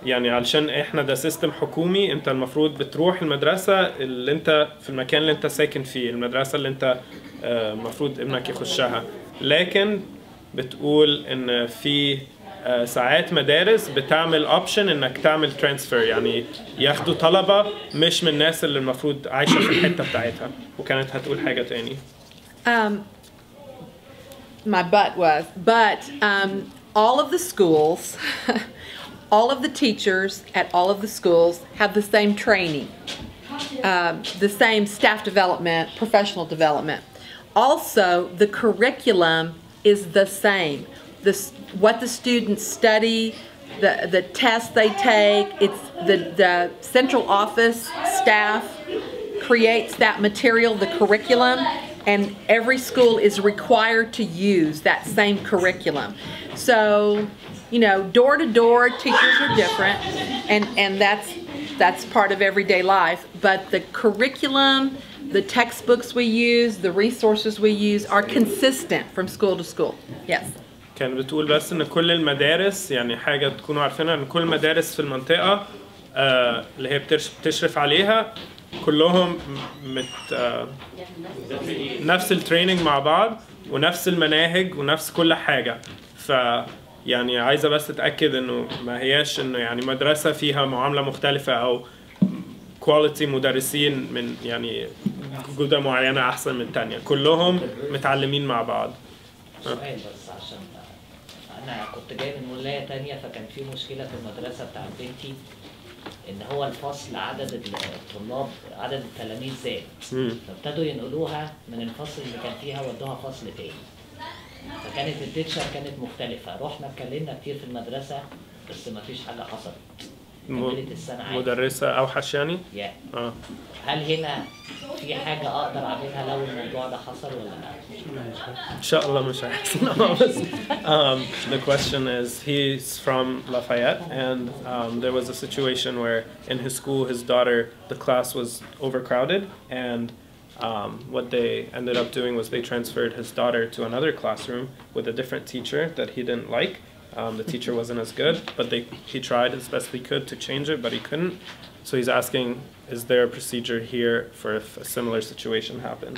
يعني علشان احنا ده سيستم حكومي، انت المفروض بتروح المدرسة اللي انت في المكان اللي انت ساكن فيه، المدرسة اللي انت المفروض ابنك يخشها. لكن بتقول ان في ساعات مدارس بتعمل اوبشن انك تعمل ترانسفير، يعني ياخدوا طلبة مش من الناس اللي المفروض عايشة في الحتة بتاعتها. وكانت هتقول حاجة تاني. My but all of the schools all of the teachers at all of the schools have the same training, the same staff development, professional development. Also, the curriculum is the same. What the students study, the tests they take, it's the central office staff creates that material, the curriculum, and every school is required to use that same curriculum. So, you know, door to door, teachers are different, and that's part of everyday life. But the curriculum, the textbooks we use, the resources we use are consistent from school to school. Yes. كان بتقول بس ان كل المدارس، يعني حاجه تكونوا عارفينها، ان كل المدارس في المنطقه اللي هي بتشرف عليها كلهم نفس التريننج مع بعض ونفس المناهج ونفس كل حاجه. ف يعني عايزه بس اتاكد انه ما هياش انه يعني مدرسه فيها معامله مختلفه او كواليتي مدرسين من يعني جودة معينه احسن من الثانيه، كلهم متعلمين مع بعض. سؤال بس، عشان انا كنت جاي من ولايه تانية، فكان في مشكله في المدرسه بتاعت بنتي ان هو الفصل عدد الطلاب عدد التلاميذ زاد، فابتدوا ينقلوها من الفصل اللي كان فيها ودوها فصل تاني، فكانت التيتشر كانت مختلفه. رحنا اتكلمنا كتير في المدرسه بس ما فيش حاجه حصلت. كملت السنه عادي. مدرسه اوحش يعني؟ هل هنا في حاجه اقدر اعملها لو الموضوع ده حصل ولا لا؟ ان شاء الله مش هيحصل. The question is, he's from Lafayette, and there was a situation where in his school his daughter, the class was overcrowded, and what they ended up doing was they transferred his daughter to another classroom with a different teacher that he didn't like. The teacher wasn't as good, but he tried as best he could to change it, but he couldn't. So he's asking, is there a procedure here for if a similar situation happens?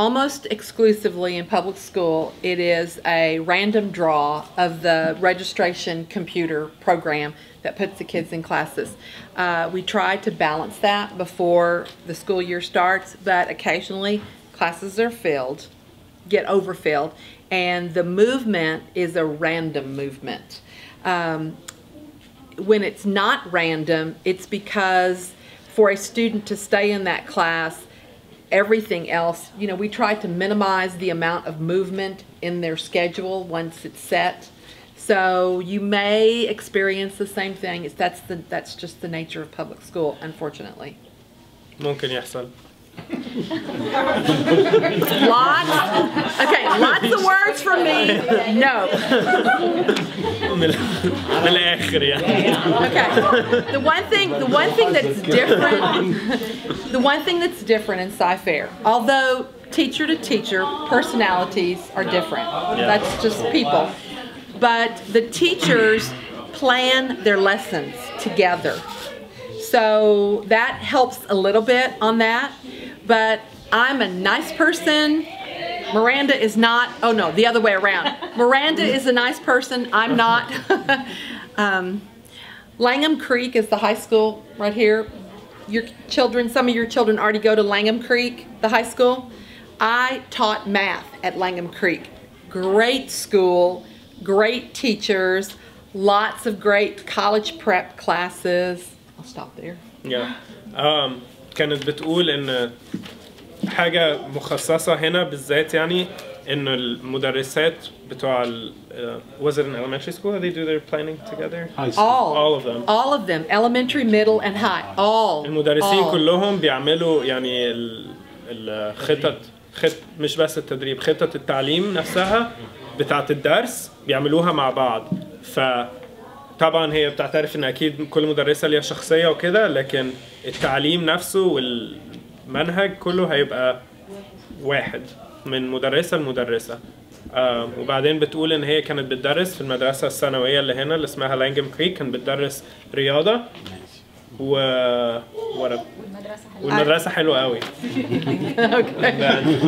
Almost exclusively in public school, it is a random draw of the registration computer program that puts the kids in classes. We try to balance that before the school year starts, but occasionally classes are filled, get overfilled, and the movement is a random movement. When it's not random, it's because for a student to stay in that class, everything else, you know, we try to minimize the amount of movement in their schedule once it's set. So you may experience the same thing. That's just the nature of public school, unfortunately. ممكن يحصل. Lots of words from me. No. من الآخر يعني. Okay. The one thing that's different. The one thing that's different in Sci-Fair, although teacher to teacher personalities are different. That's just people. But the teachers plan their lessons together. So that helps a little bit on that. But I'm a nice person. Miranda is not. Oh no, the other way around. Miranda is a nice person. I'm not. Langham Creek is the high school right here. Some of your children already go to Langham Creek, the high school. I taught math at Langham Creek. Great school, great teachers, lots of great college prep classes. I'll stop there. Yeah. كانت بتقول ان حاجة مخصصة هنا بالذات، يعني انه المدرسات بتوع was it an elementary school that they do their planning together? High school. All of them. All of them. Elementary, middle, and high. All. المدرسين كلهم بيعملوا يعني الخطط، مش بس التدريب، خطة التعليم نفسها بتاعة الدرس بيعملوها مع بعض. طبعا هي بتعترف ان اكيد كل مدرسة ليها شخصية وكده، لكن التعليم نفسه والمنهج كله هيبقى واحد من مدرسة لمدرسة. وبعدين بتقول ان هي كانت بتدرس في المدرسة الثانوية اللي هنا اللي اسمها لانجم كريك، كانت بتدرس رياضة والمدرسة حلوة قوي.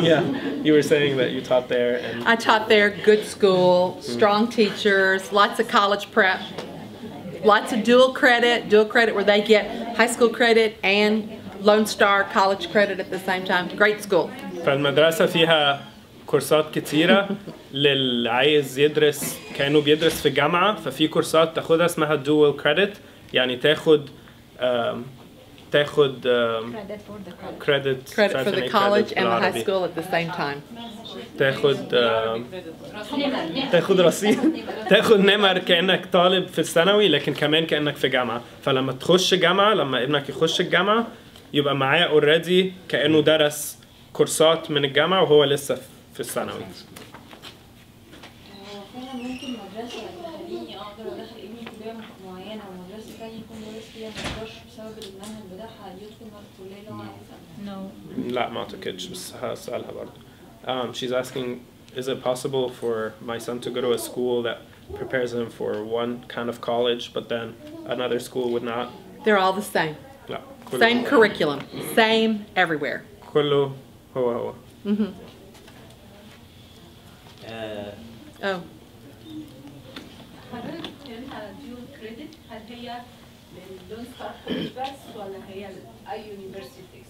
Yeah, you were saying that you taught there. And I taught there. Good school, strong teachers, lots of college prep, lots of dual credit where they get high school credit and Lone Star college credit at the same time. Great school. فالمدرسة فيها كورسات كتيرة للي عايز يدرس كأنه بيدرس في الجامعة، ففي كورسات تاخدها اسمها dual credit، يعني تاخد credit for the college and the high school at the same time. تاخد رصيد، تاخد نمر كأنك طالب في الثانوي، لكن كمان كأنك في جامعة. فلما تخش جامعة، لما ابنك يخش الجامعة يبقى معاه اوريدي كأنه درس كورسات من الجامعة وهو لسه في الثانوي. فعلا ممكن مدرسة تخليني اقدر ادخل ابني كلية معينة ومدرسة تانية يكون درس فيها مقدرش بسبب المنهج بتاعها يدخل الكلية اللي هو عايزها. لا ما اعتقدش، بس هسألها برضه. She's asking is it possible for my son to go to a school that prepares him for one kind of college, but then another school would not? They're all the same. لا. Same curriculum. Same everywhere. كله هو. Mm-hmm. Oh. حضرتك بتتكلم على ديول كريدت، هل هي للون ستار كولج بس ولا هي لأي يونيفرسيتيز؟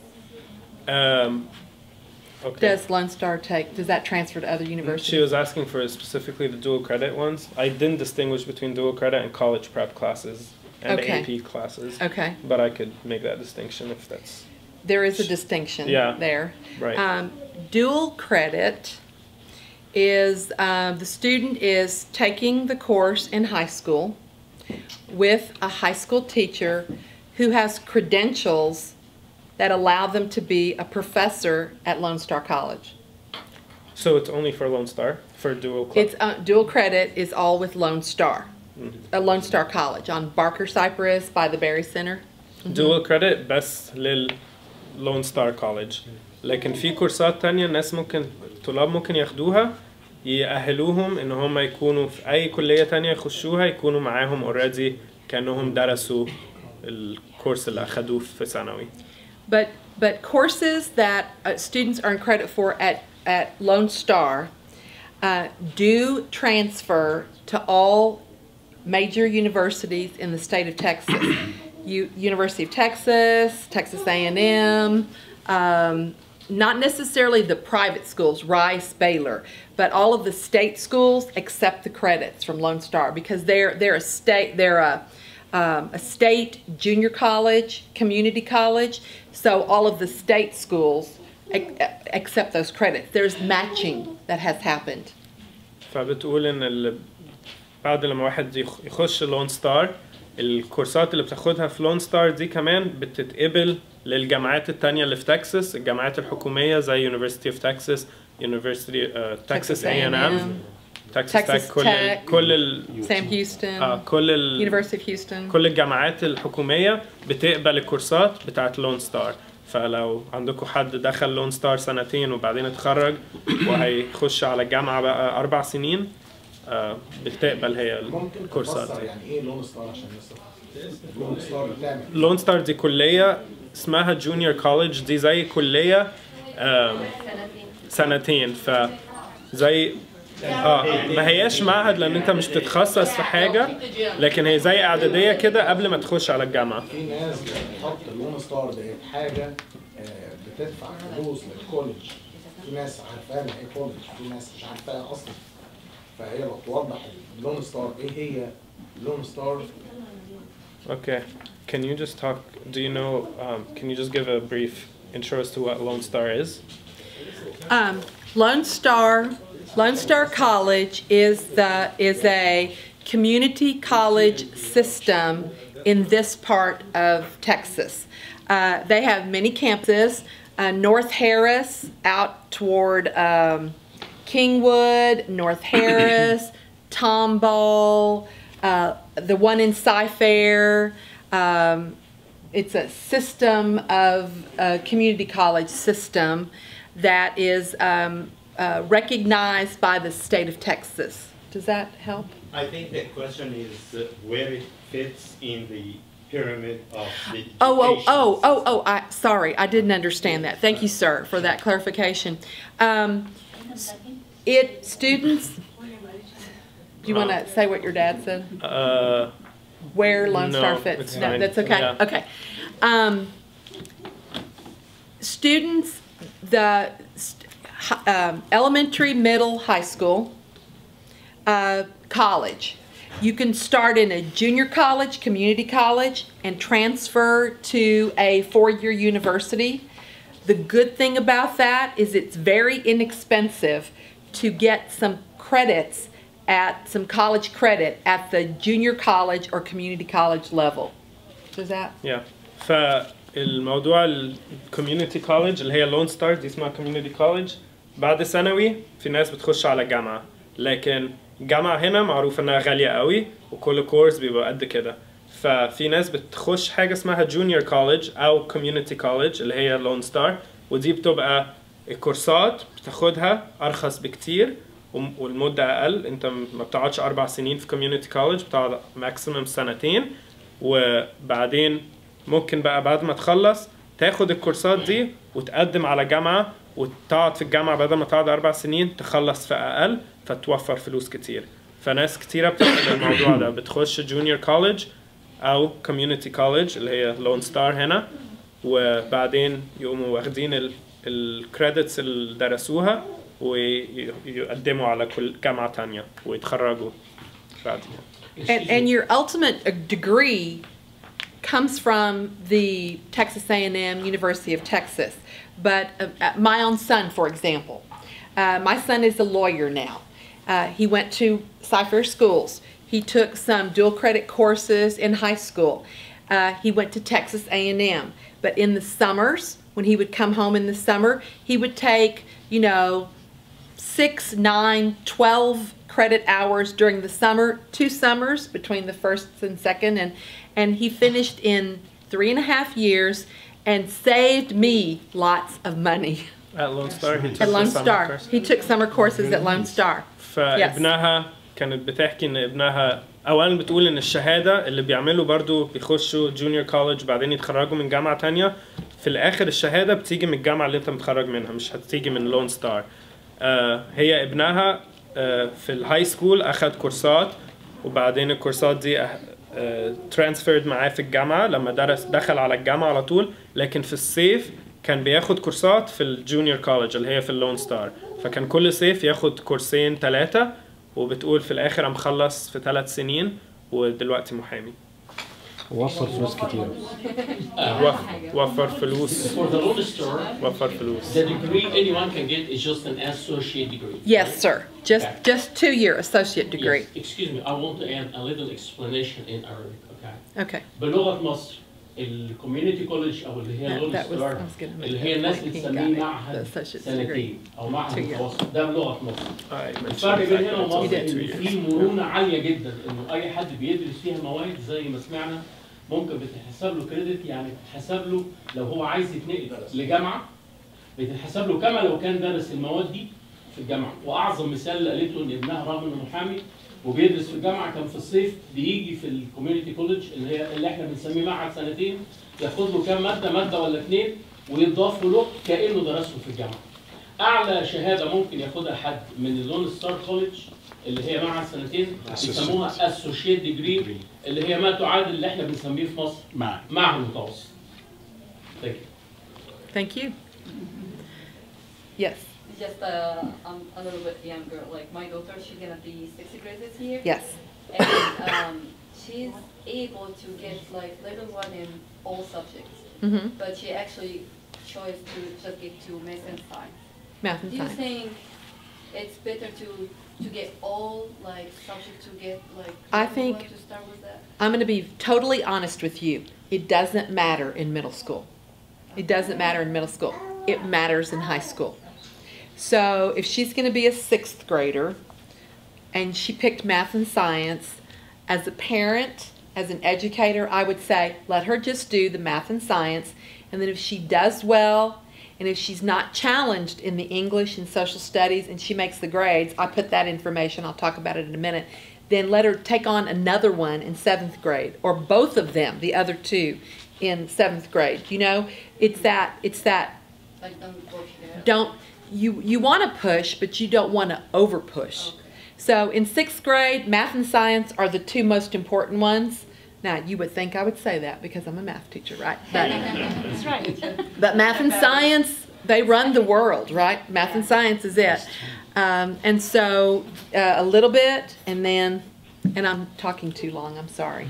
Okay. Does Lone Star take, does that transfer to other universities? She was asking for specifically the dual credit ones. I didn't distinguish between dual credit and college prep classes and Okay. AP classes. Okay. But I could make that distinction if that's... There is a distinction there. Right. Dual credit is the student is taking the course in high school with a high school teacher who has credentials that allow them to be a professor at Lone Star College. So it's only for Lone Star, for dual credit? It's dual credit is all with Lone Star, Lone Star College on Barker Cypress by the Berry Center. dual credit بس لون ستار كوليدج، لكن في كورسات تانية الناس ممكن طلاب ممكن ياخدوها يأهلوهم ان هم يكونوا في اي كلية تانية يخشوها يكونوا معاهم اوريدي كأنهم درسوا الكورس اللي اخدوه في ثانوي. But courses that students earn credit for at Lone Star do transfer to all major universities in the state of Texas. University of Texas, Texas A&M, not necessarily the private schools, Rice, Baylor, but all of the state schools accept the credits from Lone Star because they're a state junior college, community college, so all of the state schools accept those credits. There's matching that has happened. فبتقول ان بعد لما واحد يخش لون ستار الكورسات اللي بتاخدها في لون ستار دي كمان بتتقبل للجامعات التانية اللي في تكساس، الجامعات الحكومية زي University of Texas, University Texas A&M, Texas Tech, كل Sam Houston, University of Houston. كل الجامعات الحكومية بتقبل الكورسات بتاعت لون ستار. فلو عندكم حد دخل لون ستار سنتين وبعدين اتخرج وهيخش على الجامعة بقى 4 سنين بتقبل هي الكورسات دي. يعني ايه لون ستار عشان لون ستار بتعمل؟ لون ستار دي كلية اسمها جونيور كوليدج، دي زي كلية سنتين فزي ما هياش معهد لان انت مش بتتخصص في حاجة، لكن هي زي اعدادية كده قبل ما تخش على الجامعة. في ناس بتحط لون ستار ديت حاجة بتدفع فلوس للكوليدج، في ناس عارفاها ان هي كوليدج، في ناس مش عارفاها اصلا. فهي لو توضح لون ستار ايه هي لون ستار. Okay, can you just talk? Do you know? Can you just give a brief intro as to what Lone Star is? Lone Star College is a community college system in this part of Texas. They have many campuses. North Harris out toward Kingwood, North Harris, Tomball, the one in Cy-Fair. It's a system of a community college system that is recognized by the state of Texas. Does that help? I think the question is where it fits in the pyramid of the sorry, I didn't understand that. Thank you, sir, for that clarification. Students, do you want to say what your dad said? Where Lone Star fits? No, that's okay. Yeah. Okay. Students, the elementary, middle, high school, college. You can start in a junior college, community college, and transfer to a 4-year university. The good thing about that is it's very inexpensive to get some credits some college credit at the junior college or community college level. Does that? Yeah. فالموضوع الكوميونتي كوليدج اللي هي لون ستار دي اسمها كوميونتي كوليدج بعد ثانوي في ناس بتخش على جامعة، لكن الجامعة هنا معروف انها غالية قوي وكل كورس بيبقى قد كده، ففي ناس بتخش حاجة اسمها جونيور كوليدج او كوميونتي كوليدج اللي هي لون ستار، ودي بتبقى الكورسات بتاخدها ارخص بكتير والمده اقل، انت ما بتقعدش 4 سنين في كوميونتي كولج، بتقعد ماكسيمم 2 سنين. وبعدين ممكن بقى بعد ما تخلص تاخد الكورسات دي وتقدم على جامعه وتقعد في الجامعه بدل ما تقعد 4 سنين تخلص في اقل، فتوفر فلوس كتير. فناس كتيره بتعمل الموضوع ده، بتخش جونيور كولج او كوميونتي كولج اللي هي لون ستار هنا، وبعدين يقوموا واخدين الكريدتس اللي درسوها ويقدموا على كل جامعة تانية ويتخرجوا بعدين. And your ultimate degree comes from the Texas A&M University of Texas. But my own son, for example, my son is a lawyer now. He went to Cy-Fair schools. He took some dual credit courses in high school. He went to Texas A&M. But in the summers, when he would come home in the summer, he would take, 6, 9, 12 credit hours during the summer, 2 summers between the first and second, and he finished in 3.5 years and saved me lots of money. At Lone Star, he took At Lone summer Star. course. He took summer courses at Lone Star. فابنها كانت بتحكي ان ابنها اولا بتقول ان الشهاده اللي بيعملوا برضو بيخشوا جونيور كولج بعدين يتخرجوا من جامعه تانية، في الاخر الشهاده بتيجي من الجامعه اللي انت متخرج منها، مش هتيجي من لون ستار. هي ابنها في الهاي سكول اخذ كورسات، وبعدين الكورسات دي ترانسفيرد معاه في الجامعه لما دخل على الجامعه على طول، لكن في الصيف كان بياخد كورسات في الجونيور كولج اللي هي في اللون ستار، فكان كل صيف ياخد كورسين 3، وبتقول في الاخر قام خلص في 3 سنين ودلوقتي محامي. وفر فلوس كتير. وفر فلوس. For the Lone Star, وفر فلوس. the degree anyone can get is just an associate degree. Yes, sir. Just 2-year associate degree. Yes. Excuse me, I want to add a little explanation in Arabic, okay? Okay. بلغة مصر الكوميونتي كولج او اللي هي لون ستار اللي هي الناس بتسميه معهد سنتين او معهد متوسط، ده بلغة مصر. الفرق بين هنا ومصر ان في مرونة عالية جدا، انه اي حد بيدرس فيها مواد زي ما سمعنا ممكن بتتحسب له كريدت، يعني بتتحسب له لو هو عايز يتنقل لجامعة بتتحسب له كما لو كان درس المواد دي في الجامعة. واعظم مثال اللي قالته ان ابنها رغم انه محامي وبيدرس في الجامعه كان في الصيف بيجي في الكوميونتي كولج اللي احنا بنسميه معهد سنتين، ياخد له كام ماده ولا 2 ويضاف له كانه درسهم في الجامعه. اعلى شهاده ممكن ياخدها حد من اللون ستار كولج اللي هي معهد سنتين بيسموها اسوشيت ديجري، اللي هي ما تعادل اللي احنا بنسميه في مصر معهد متوسط. Thank you. Yes. Just a little bit younger. Like my daughter, she's gonna be 6th grade this year. Yes. And she's able to get like level 1 in all subjects. Mm-hmm. But she actually chose to just get to math and science. Math and Do you science. think it's better to get all like subjects to get like? I think to start with that. I'm going to be totally honest with you. It doesn't matter in middle school. It doesn't matter in middle school. It matters in high school. So if she's going to be a 6th grader and she picked math and science, as a parent, as an educator, I would say let her just do the math and science, and then if she does well and if she's not challenged in the English and social studies and she makes the grades, I put that information, I'll talk about it in a minute, then let her take on another one in 7th grade, or both of them, the other 2 in 7th grade. You know, it's that Like don't you want to push, but you don't want to over push. Okay. So in 6th grade, math and science are the 2 most important ones. Now you would think I would say that because I'm a math teacher, right? That's right. But math and science, they run the world, right? Math and science is it. And so a little bit, and I'm talking too long, I'm sorry.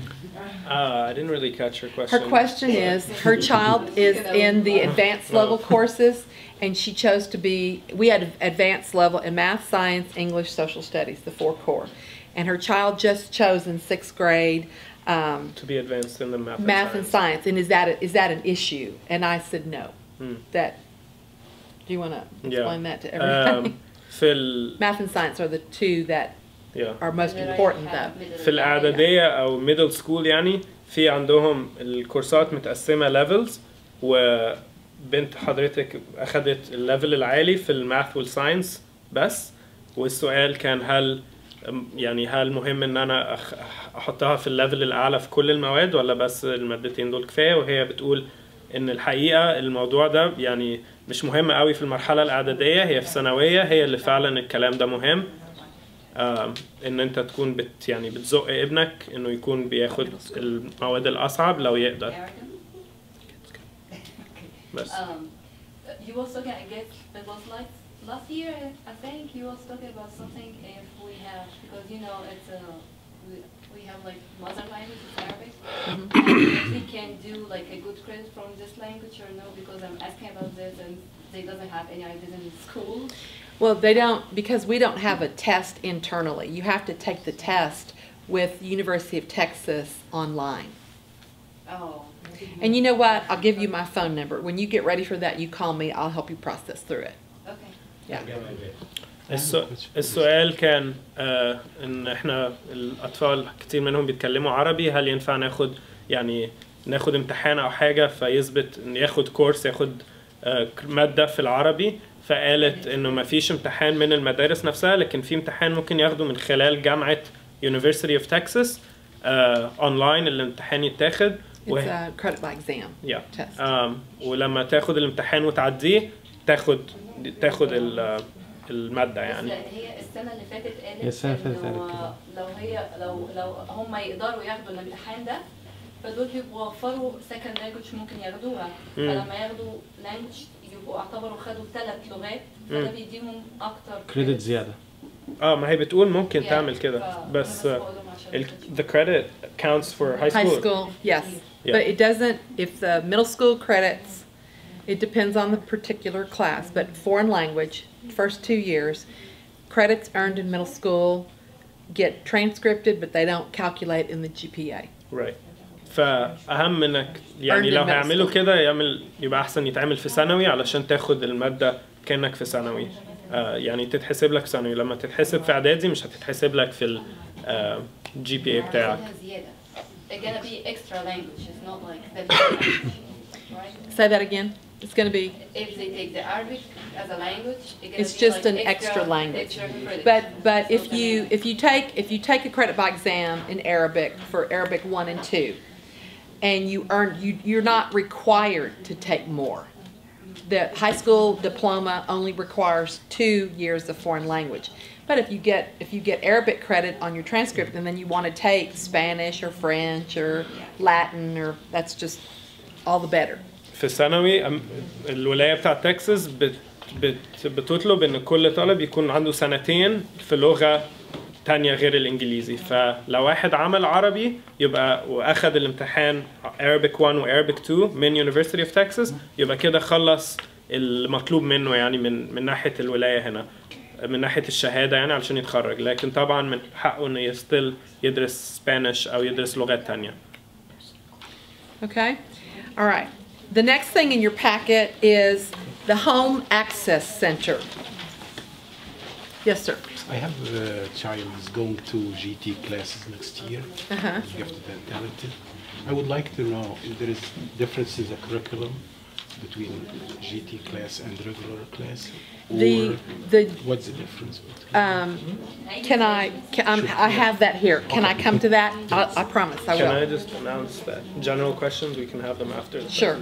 I didn't really catch her question. Her question is, her child is in the advanced level courses, and she chose to be, we had advanced level in math, science, English, social studies, the 4 core. And her child just chose in 6th grade to be advanced in the math and science. And is that an issue? And I said no. That, do you want to explain that to everybody? Math and science are the 2 that are most important though. في الإعدادية أو middle school يعني في عندهم الكورسات متقسمة levels، وبنت حضرتك أخذت الليفل العالي في الماث والساينس بس، والسؤال كان هل مهم ان انا احطها في الليفل الاعلى في كل المواد ولا بس المادتين دول كفايه، وهي بتقول ان الحقيقه الموضوع ده يعني مش مهم قوي في المرحله الاعداديه، هي في ثانويه هي اللي فعلا الكلام ده مهم. ان انت تكون بتزق ابنك انه يكون بياخد المواد الاصعب لو يقدر. بس You was talking, I guess it was like last year, I think you was talking about something if we have, because you know it's we have like mother language is Arabic. If we can do like a good credit from this language or no, because I'm asking about this and they doesn't have any ideas in school. Well, they don't, because we don't have a test internally. You have to take the test with University of Texas online. Oh. And you know what? I'll give you my phone number. When you get ready for that, you call me. I'll help you process through it. Okay. Yeah. السؤال كان ان احنا الاطفال كتير منهم بيتكلموا عربي، هل ينفع ناخد امتحان او حاجه فيثبت ان ياخد كورس، ياخد ماده في العربي؟ فقالت انه ما فيش امتحان من المدارس نفسها، لكن في امتحان ممكن ياخده من خلال جامعه University of Texas اونلاين. الامتحان يتاخد It's a credit by exam test. ولما تاخد الامتحان وتعديه تاخد المادة يعني. هي السنة اللي فاتت قالت انه لو هم يقدروا ياخدوا الامتحان ده فدول بيوفروا second language ممكن ياخدوها، فلما ياخدوا language يبقوا اعتبروا خدوا 3 لغات، فده بيديهم اكتر كريدت زيادة. ما هي بتقول ممكن تعمل كده، بس the credit counts for high school. High school, yes. Yeah. But it doesn't, if the middle school credits, it depends on the particular class, but foreign language, first 2 years, credits earned in middle school get transcripted, but they don't calculate in the GPA. Right. فأهم انك لو هيعملوا كده يبقى احسن يتعمل في ثانوي علشان تاخد المادة كأنك في ثانوي. تتحسب لك ثانوي، لما تتحسب في اعدادي مش هتتحسب لك في GPA بتاعك. It's gonna be extra language. It's not like the right? Say that again. It's gonna be. If they take the Arabic as a language, it's just like an extra language. But if you take a credit by exam in Arabic for Arabic 1 and 2, and you're not required to take more. The high school diploma only requires 2 years of foreign language. But if you get Arabic credit on your transcript and then you want to take Spanish or French or Latin, or that's just all the better. في الثانوي الولاية بتاع تكساس بتطلب ان كل طالب يكون عنده 2 سنين في لغة تانية غير الانجليزي، فلو واحد عمل عربي يبقى واخد الامتحان Arabic 1 و Arabic 2 من University of Texas يبقى كده خلص المطلوب منه من ناحية الولاية هنا، من ناحية الشهادة علشان يتخرج، لكن طبعا من حقه انه يستيل يدرس Spanish او يدرس لغات تانية. Okay. All right. The next thing in your packet is the Home Access Center. Yes, sir. I have a child who's going to GT classes next year, gifted and talented. I would like to know if there is difference in the curriculum between GT class and regular class. What's the difference? I have that here. Can I come to that? I promise I will. Can I just announce that general questions we can have them after the Sure.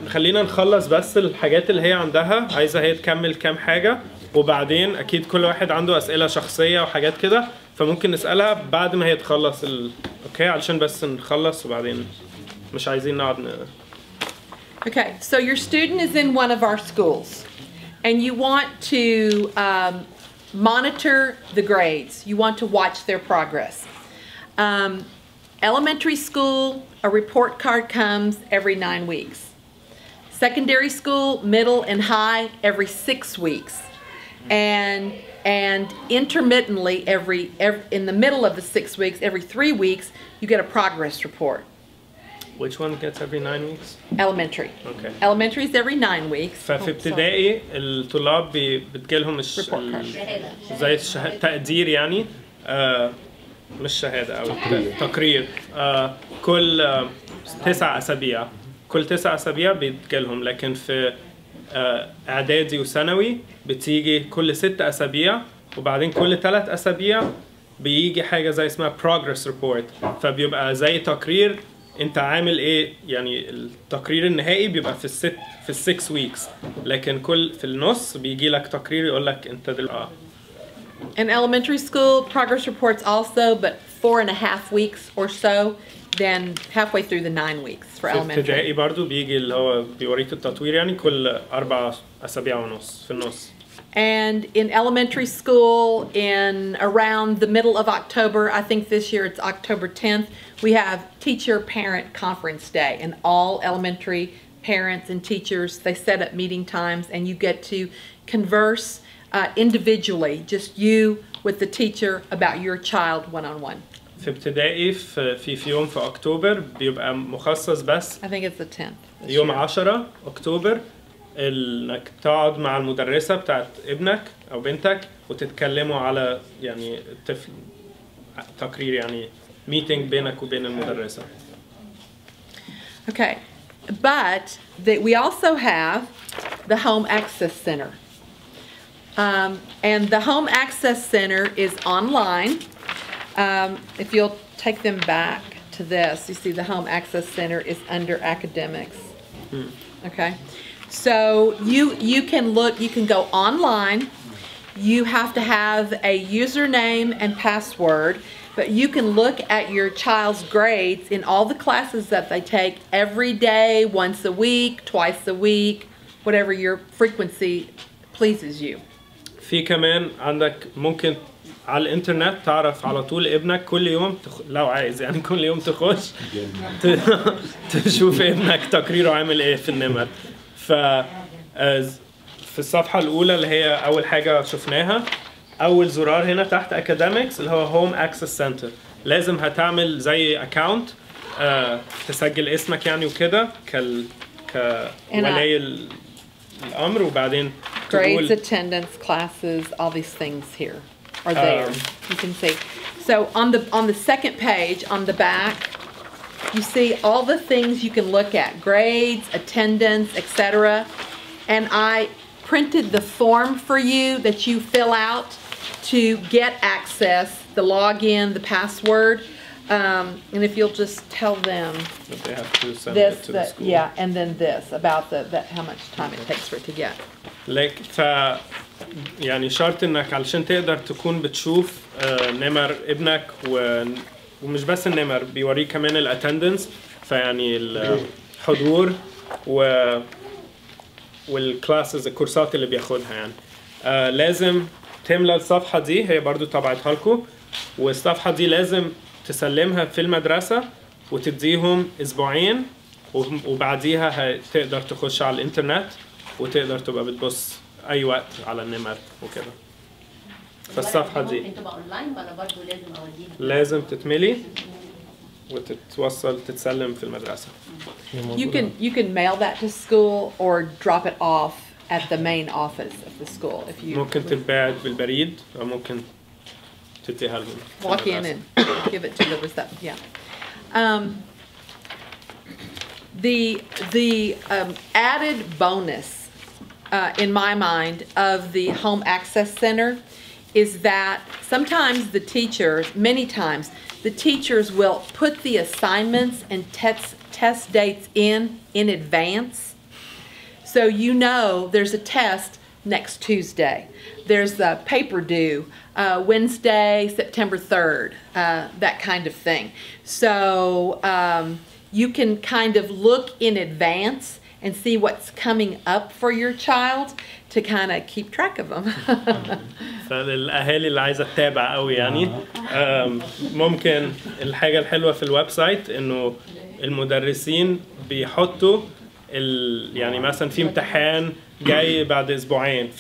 خلينا نخلص بس الحاجات اللي هي عندها عايزة هي تكمل كام حاجة، وبعدين أكيد كل واحد عنده أسئلة شخصية وحاجات كده فممكن نسألها بعد ما هي تخلص أوكي علشان بس نخلص وبعدين مش عايزين نقعد Okay, so your student is in one of our schools and you want to monitor the grades. You want to watch their progress. Elementary school, a report card comes every 9 weeks. Secondary school, middle, and high every 6 weeks. And intermittently, in the middle of the 6 weeks, every 3 weeks, you get a progress report. Which one gets every 9 weeks? Elementary. Okay. Elementary is every 9 weeks. ففي ابتدائي الطلاب بتجيلهم زي تقدير مش شهادة أو تقرير كل 9 أسابيع. كل 9 أسابيع بيتجيلهم، لكن في اعدادي وثانوي بتيجي كل 6 اسابيع، وبعدين كل 3 اسابيع بيجي حاجه زي اسمها progress report، فبيبقى زي تقرير انت عامل ايه. يعني التقرير النهائي بيبقى في 6 weeks، لكن في النص بيجي لك تقرير يقول لك انت دلوقتي. In elementary school, progress reports also, but 4.5 weeks or so, then halfway through the 9 weeks for في ابتدائي elementary. برضو بيجي اللي هو بيوريك التطوير يعني كل 4 أسابيع ونص في النص. And in elementary school, in around the middle of October, I think this year it's October 10th, we have Teacher Parent Conference Day, and all elementary parents and teachers, they set up meeting times, and you get to converse individually, just you with the teacher about your child one-on-one. في ابتدائي في يوم في أكتوبر بيبقى مخصص بس I think it's the 10th. يوم 10 أكتوبر إنك تقعد مع المدرسة بتاعت ابنك أو بنتك وتتكلموا على يعني الطفل تقرير يعني meeting بينك وبين المدرسة. Okay, but we also have the Home Access Center. And the Home Access Center is online. If you'll take them back to this, you see the Home Access Center is under academics. Okay, so you can look, you can go online. You have to have a username and password, but you can look at your child's grades in all the classes that they take every day, once a week, twice a week, whatever your frequency pleases you. في كمان عندك ممكن على الانترنت تعرف على طول ابنك كل يوم لو عايز يعني كل يوم تخش تشوف ابنك تقريره عامل ايه في النمر. في الصفحة الأولى اللي هي أول حاجة شفناها، أول زرار هنا تحت academics اللي هو Home Access Center، لازم هتعمل زي account تسجل اسمك يعني وكده كولي الأمر، وبعدين grades, attendance, classes, all these things here are there. You can see. So on the second page, on the back, you see all the things you can look at: grades, attendance, etc. And I printed the form for you that you fill out to get access, the login, the password. And if you'll just tell them that they have to send this, it to the school. yeah, and then this about how much time it takes for it to get. like يعني شرط انك علشان تقدر تكون بتشوف نمر ابنك ومش بس النمر، بيوريك كمان الاتندنس، فيعني الحضور والكلاسز الكورسات اللي بياخدها يعني. لازم تملى الصفحة دي، هي برضو طبعتها لكم، والصفحة دي لازم تسلمها في المدرسة وتديهم أسبوعين، وبعديها تقدر تخش على الإنترنت وتقدر تبقى بتبص أي وقت على النمر وكده. فالصفحة دي ممكن تبقى أونلاين ولا برضه لازم أوديها؟ لازم تتملي وتتوصل تتسلم في المدرسة. You can mail that to school or drop it off at the main office of the school if you ممكن تتباعد بالبريد أو ممكن تديها لهم. walk in and give it to the reception. Yeah. The added bonus in my mind of the Home Access Center is that sometimes the teachers, many times, the teachers will put the assignments and test dates in advance. So you know there's a test next Tuesday. There's the paper due Wednesday, September 3rd, that kind of thing. So you can kind of look in advance and see what's coming up for your child to kind of keep track of them. فالأهالي اللي عايزة تتابع قوي يعني ممكن الحاجة الحلوة في الويب سايت إنه المدرسين بيحطوا يعني مثلا في امتحان جاي بعد أسبوعين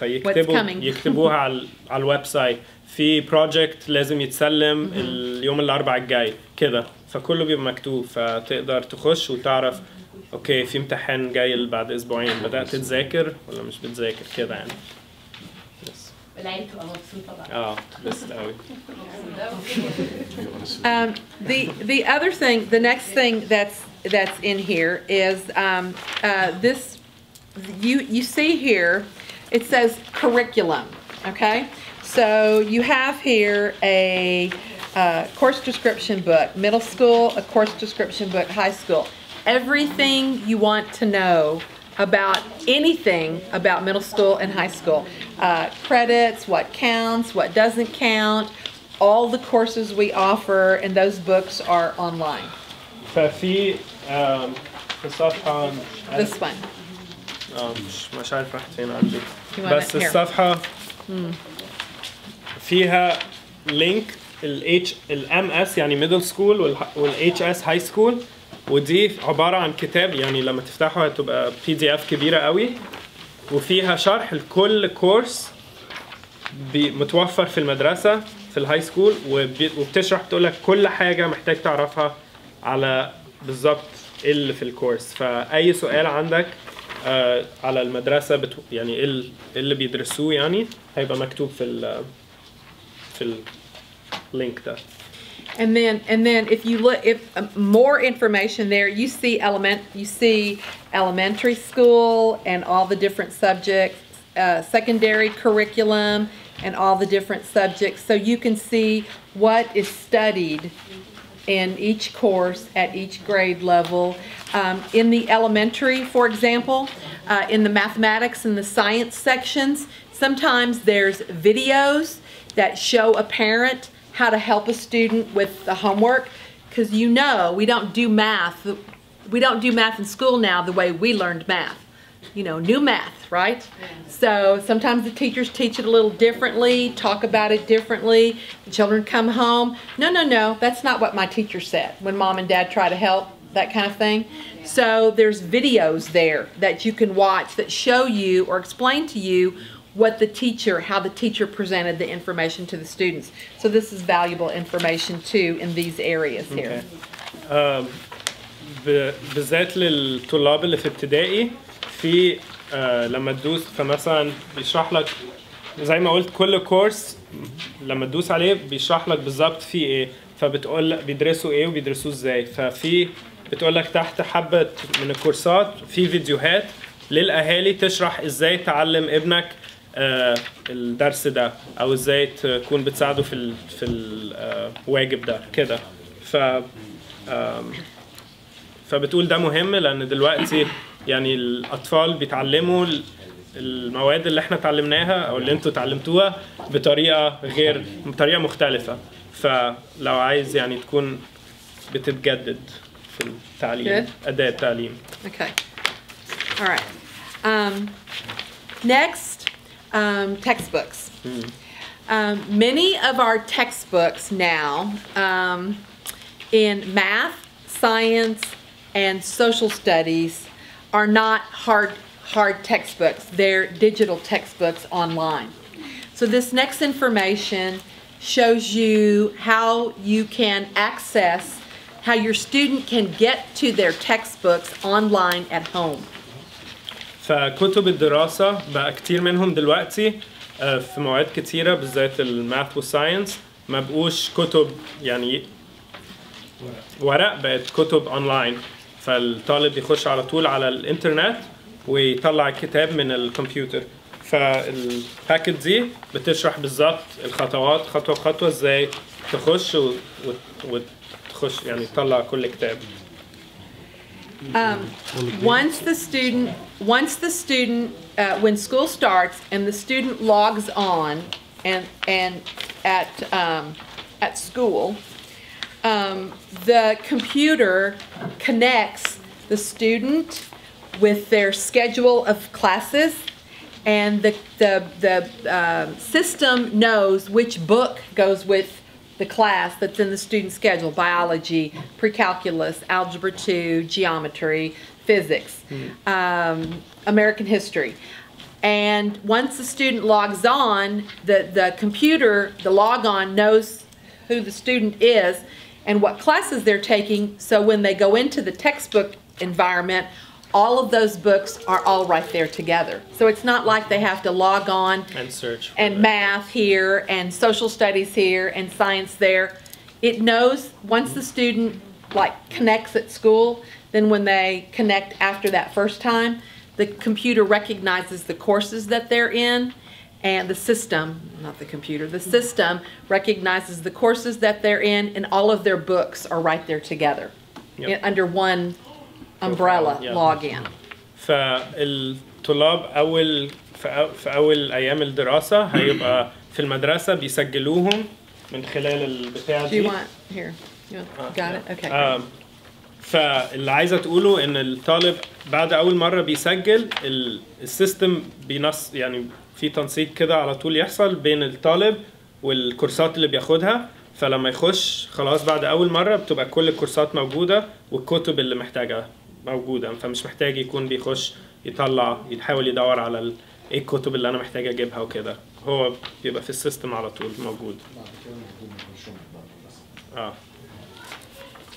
يكتبوها على الويب سايت، في بروجكت لازم يتسلم اليوم الأربعاء الجاي كده، فكله بيبقى مكتوب، فتقدر تخش وتعرف اوكي في امتحان جاي بعد اسبوعين، بدأت تذاكر ولا مش بتذاكر كده يعني. العيال تبقى مبسوطة بقى. بس قوي. The other thing, the next thing that's in here is this you see here, it says curriculum, okay? So you have here a course description book, middle school, a course description book, high school. Everything you want to know about anything about middle school and high school. Credits, what counts, what doesn't count, all the courses we offer, and those books are online. ففي الصفحة This one. مش عارف راحت فين عندي You want بس it here. الصفحة فيها لينك الام اس يعني ميدل سكول والاتش اس هاي سكول، ودي عبارة عن كتاب يعني لما تفتحه هتبقى PDF كبيرة قوي وفيها شرح لكل كورس متوفر في المدرسة في الهاي سكول، وبتشرح بتقول لك كل حاجة محتاج تعرفها على بالظبط اللي في الكورس. فأي سؤال عندك على المدرسة يعني إيه اللي بيدرسوه يعني هيبقى مكتوب في اللينك ده. And then if you look, if more information there, you see elementary school and all the different subjects, secondary curriculum and all the different subjects, so you can see what is studied in each course at each grade level. In the elementary, for example, in the mathematics and the science sections, sometimes there's videos that show a parent how to help a student with the homework, because you know we don't do math in school now the way we learned math. You know, new math, right? So sometimes the teachers teach it a little differently, talk about it differently. The children come home, no, that's not what my teacher said when mom and dad try to help, that kind of thing. So there's videos there that you can watch that show you or explain to you how the teacher presented the information to the students. So this is valuable information too in these areas here. بالذات للطلاب اللي في ابتدائي في لما تدوس فمثلا بيشرح لك زي ما قلت كل كورس لما تدوس عليه بيشرح لك بالظبط فيه ايه، فبتقول بيدرسوا ايه وبيدرسوه ازاي. ففي بتقول لك تحت حبة من الكورسات في فيديوهات للأهالي تشرح ازاي تعلم ابنك الدرس ده او ازاي تكون بتساعده في الواجب ده كده. فبتقول ده مهم لان دلوقتي يعني الاطفال بيتعلموا المواد اللي احنا اتعلمناها او اللي انتوا اتعلمتوها بطريقه مختلفه، فلو عايز يعني تكون بتتجدد في التعليم اداء التعليم. Okay. All right. Next, textbooks. Many of our textbooks now in math, science, and social studies are not hard textbooks. They're digital textbooks online. So this next information shows you how you can access, how your student can get to their textbooks online at home. فكتب الدراسة بقى كتير منهم دلوقتي في مواد كتيرة بالذات الماث والساينس ما بقوش كتب يعني ورق، بقت كتب اونلاين. فالطالب يخش على طول على الانترنت ويطلع الكتاب من الكمبيوتر. فالباكت دي بتشرح بالظبط الخطوات خطوة بخطوة ازاي تخش وتخش يعني تطلع كل كتاب. Once the student when school starts and the student logs on and at school, the computer connects the student with their schedule of classes, and the system knows which book goes with the class that's in the student schedule: biology, pre-calculus, algebra 2, geometry, physics, American history. And once the student logs on, the computer, the logon knows who the student is and what classes they're taking, so when they go into the textbook environment, all of those books are all right there together. So it's not like they have to log on and search and math here and social studies here and science there. It knows once the student connects at school, then when they connect after that first time, the computer recognizes the courses that they're in, and the system, not the computer, the system recognizes the courses that they're in, and all of their books are right there together under one umbrella login. فالطلاب في أول أيام الدراسة هيبقى في المدرسة بيسجلوهم من خلال البتاع دي. Got it? Okay. فاللي عايزة تقوله إن الطالب بعد أول مرة بيسجل السيستم يعني في تنسيق كده على طول يحصل بين الطالب والكورسات اللي بياخدها، فلما يخش خلاص بعد أول مرة بتبقى كل الكورسات موجودة والكتب اللي محتاجها موجودة، فمش محتاج يكون بيخش يحاول يدور على ايه الكتب اللي أنا محتاج أجيبها وكده، هو بيبقى في السيستم على طول موجود.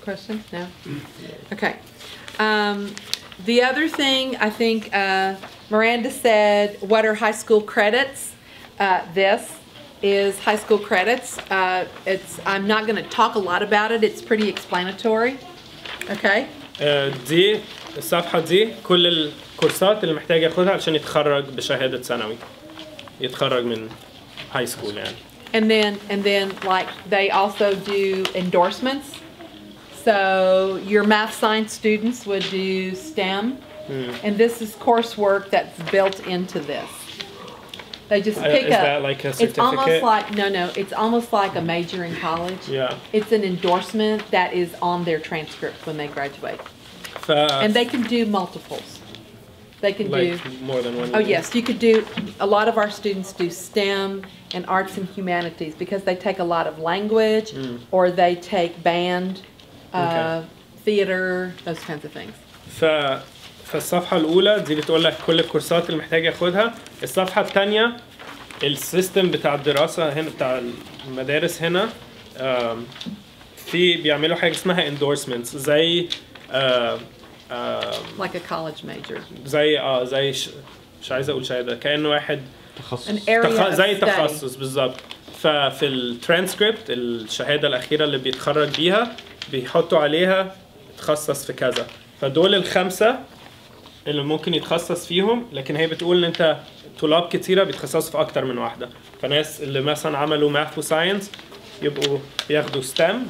Question? No? Okay. The other thing, I think Miranda said, what are high school credits? This is high school credits. I'm not going to talk a lot about it. It's pretty explanatory. Okay? دي الصفحة دي كل الكورسات اللي محتاج ياخدها عشان يتخرج بشهادة ثانوي. يتخرج من high school يعني. And then like they also do endorsements. So your math science students would do STEM, and this is coursework that's built into this. They just pick up. Is that like a certificate? It's almost like it's almost like a major in college. Yeah. It's an endorsement that is on their transcript when they graduate, and they can do multiples. They can do more than one. Oh yes, you could do. A lot of our students do STEM and arts and humanities because they take a lot of language, or they take band. Theater, those kinds of things. فالصفحة الأولى دي بتقول لك كل الكورسات اللي محتاج ياخدها، الصفحة الثانية السيستم بتاع الدراسة هنا بتاع المدارس هنا في بيعملوا حاجة اسمها endorsements زي like a college major. زي مش عايز أقول شهادة كأنه واحد تخصص زي تخصص بالظبط. ففي الترانسكريبت الشهادة الأخيرة اللي بيتخرج بيها بيحطوا عليها تخصص في كذا، فدول الخمسة اللي ممكن يتخصص فيهم، لكن هي بتقول ان انت طلاب كتيرة بيتخصصوا في اكتر من واحدة، فناس اللي مثلا عملوا ماث وساينس يبقوا بياخدوا ستيم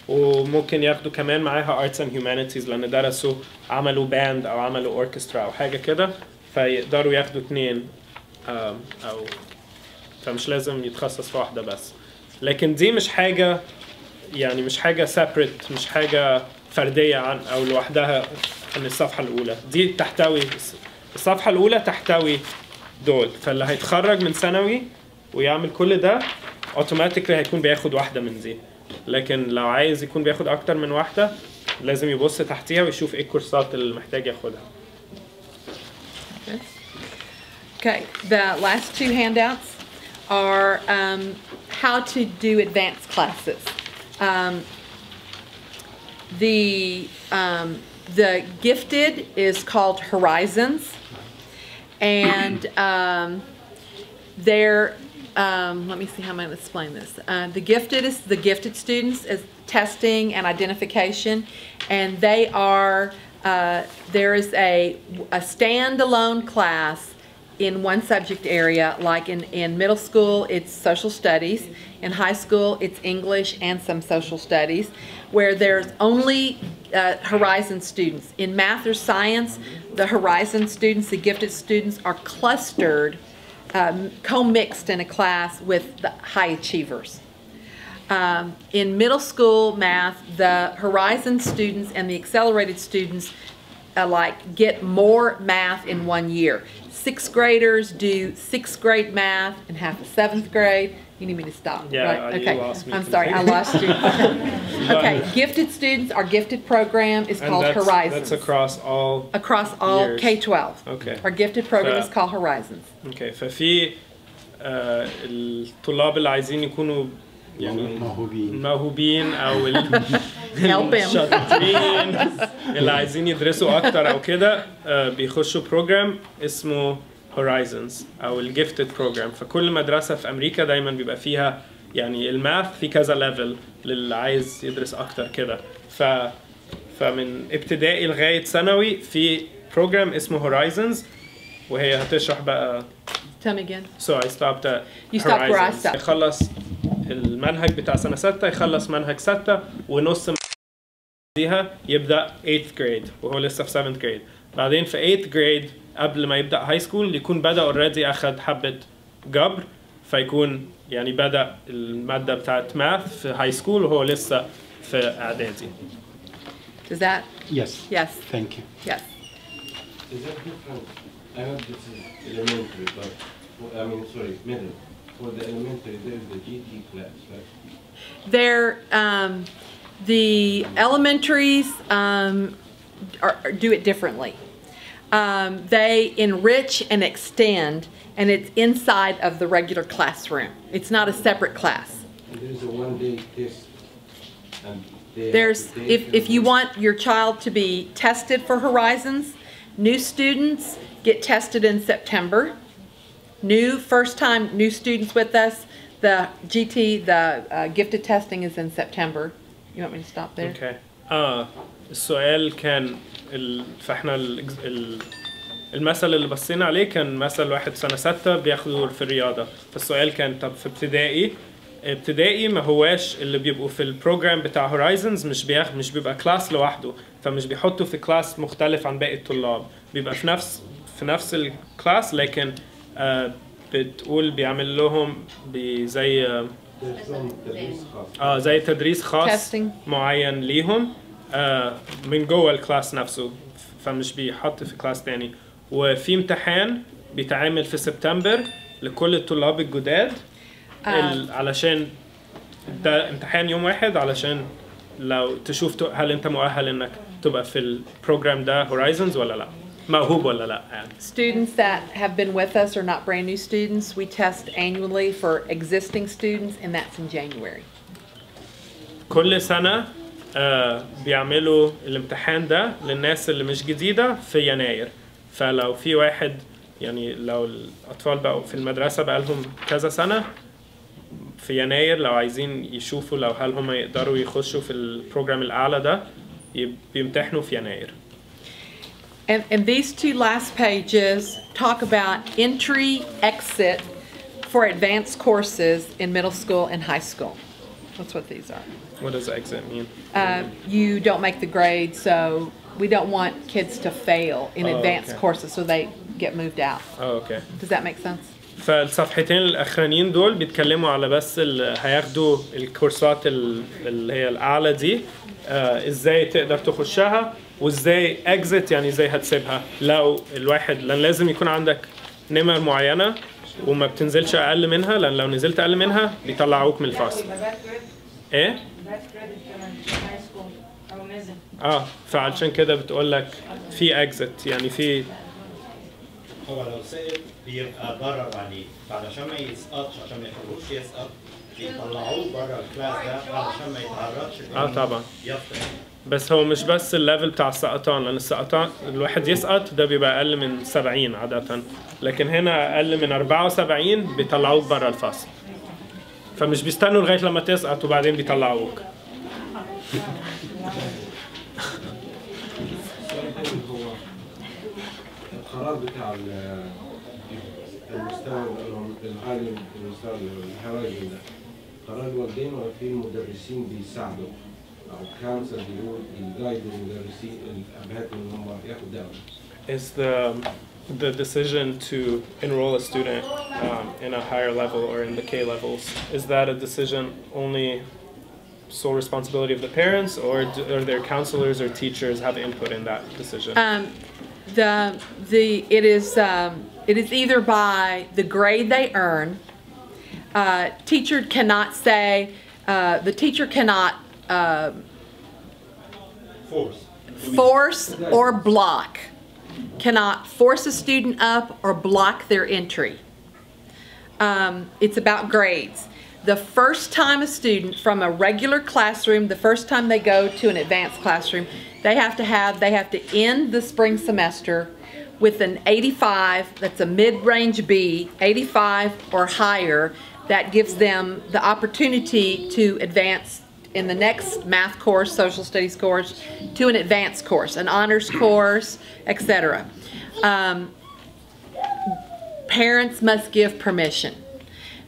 وممكن ياخدوا كمان معاها arts and humanities لان درسوا عملوا باند او عملوا اوركسترا او حاجة كده، فيقدروا ياخدوا اتنين او فمش لازم يتخصص في واحدة بس. لكن دي مش حاجة يعني مش حاجة separate، مش حاجة فردية عن أو لوحدها عن الصفحة الأولى. دي تحتوي الصفحة الأولى تحتوي دول، فاللي هيتخرج من ثانوي ويعمل كل ده اوتوماتيكلي هيكون بياخد واحدة من دي، لكن لو عايز يكون بياخد أكتر من واحدة لازم يبص تحتيها ويشوف إيه الكورسات اللي محتاج ياخدها. Okay, the last two handouts are how to do advanced classes. The gifted is called Horizons, and they're let me see how I'm going to explain this. The gifted is the gifted students is testing and identification, and they are there is a standalone class in one subject area, like in middle school it's social studies, in high school it's English and some social studies, where there's only Horizon students. In math or science, the Horizon students, the gifted students, are clustered, co-mixed in a class with the high achievers. In middle school math, the Horizon students and the accelerated students get more math in 1 year. 6th graders do 6th grade math and half of 7th grade. You need me to stop, yeah, right? Okay. You lost me. I'm sorry, I lost you. Okay, gifted students, our gifted program is called Horizons. That's across all years. K-12. Okay. Our gifted program is called Horizons. Okay, ففي الطلاب اللي عايزين يكونوا يعني موهوبين او الشاطرين اللي عايزين يدرسوا اكتر او كده بيخشوا بروجرام اسمه Horizons او الجيفتد بروجرام. فكل مدرسة في امريكا دايما بيبقى فيها يعني الماث في كذا ليفل للي عايز يدرس اكتر كده، فمن ابتدائي لغاية ثانوي في program اسمه Horizons وهي هتشرح بقى. Tell me again. So I stopped at You stopped where I Horizons. stopped. يخلص المنهج بتاع سنة 6 يخلص منهج 6 ونص بعديها يبدأ 8th grade وهو لسه في 7th grade. بعدين في 8th grade قبل ما يبدأ high school يكون بدأ already أخد حبة جبر فيكون يعني بدأ المادة بتاعت math في high school وهو لسه في إعدادي. Does that? Yes. Yes. Thank you. Yes. Is that different? I know this is elementary, but I mean, sorry, middle. For the elementary, there is the GT class, right? They're the elementaries do it differently. They enrich and extend, and it's inside of the regular classroom. It's not a separate class. And there's a one-day test. And There's if you want your child to be tested for Horizons, new students get tested in September. First-time new students with us, the GT, the gifted testing is in September. You want me to stop there? Okay. السؤال كان فاحنا المثل اللي بصينا عليه كان مثل واحد سنة 6 بياخدوا في الرياضة. فالسؤال كان طب في ابتدائي ما هواش اللي بيبقوا في البروجرام بتاع هورايزنز مش بيبقى كلاس لوحده فمش بيحطوا في كلاس مختلف عن باقي الطلاب بيبقى في نفس الكلاس لكن بتقول بيعمل لهم زي زي تدريس خاص معين ليهم من جوه الكلاس نفسه فمش بيحط في كلاس تاني وفي امتحان بيتعمل في سبتمبر لكل الطلاب الجداد علشان ده امتحان يوم واحد علشان لو تشوف هل انت مؤهل انك تبقى في البروجرام ده هورايزنز ولا لا موهوب ولا لا يعني. Students that have been with us are not brand new students. We test annually for existing students and that's in January. كل سنة بيعملوا الامتحان ده للناس اللي مش جديدة في يناير فلو في واحد يعني لو الأطفال بقوا في المدرسة بقالهم كذا سنة في يناير لو عايزين يشوفوا لو هل هم يقدروا يخشوا في البروجرام الأعلى ده بيمتحنوا في يناير. And these two last pages talk about entry, exit for advanced courses in middle school and high school. That's what these are. What does exit mean? You don't make the grade, so we don't want kids to fail in advanced courses, so they get moved out. Oh, okay. Does that make sense? فالصفحتين الأخرانيين دول بيتكلموا على بس هياخدوا الكورسات اللي هي الأعلى دي إزاي تقدر تخشها وإزاي exit يعني إزاي هتسيبها لو الواحد لأن لازم يكون عندك نمر معينة وما بتنزلش أقل منها لأن لو نزلت أقل منها بيطلعوك من الفصل. إيه؟ فعلشان كده بتقول لك في exit يعني في هو لو سقط بيبقى بره عليه فعلشان ما يسقطش عشان ما يخلوش يسقط بيطلعوه بره الكلاس ده علشان ما يتعرضش طبعا يفطر بس هو مش بس الليفل بتاع السقطان لان السقطان الواحد يسقط ده بيبقى اقل من 70 عاده لكن هنا اقل من 74 بيطلعوك بره الفصل فمش بيستنوا لغايه لما تسقط وبعدين بيطلعوك. القرار بتاع المستوى العالي المستوى الهوائي ده قرار الوالدين ولا في المدرسين بيساعدوا او كانسل بيقول الجايد المدرسين الابهات ان هم ياخدوا دعوه. Is the decision to enroll a student in a higher level or in the K levels is that a decision only sole responsibility of the parents or are there counselors or teachers have input in that decision? It is either by the grade they earn. Teacher cannot say the teacher cannot force or block. Cannot force a student up or block their entry. It's about grades. The first time a student from a regular classroom, the first time they go to an advanced classroom, they have to end the spring semester with an 85, that's a mid-range B, 85 or higher, that gives them the opportunity to advance in the next math course, social studies course, to an advanced course, an honors course, etc. Parents must give permission.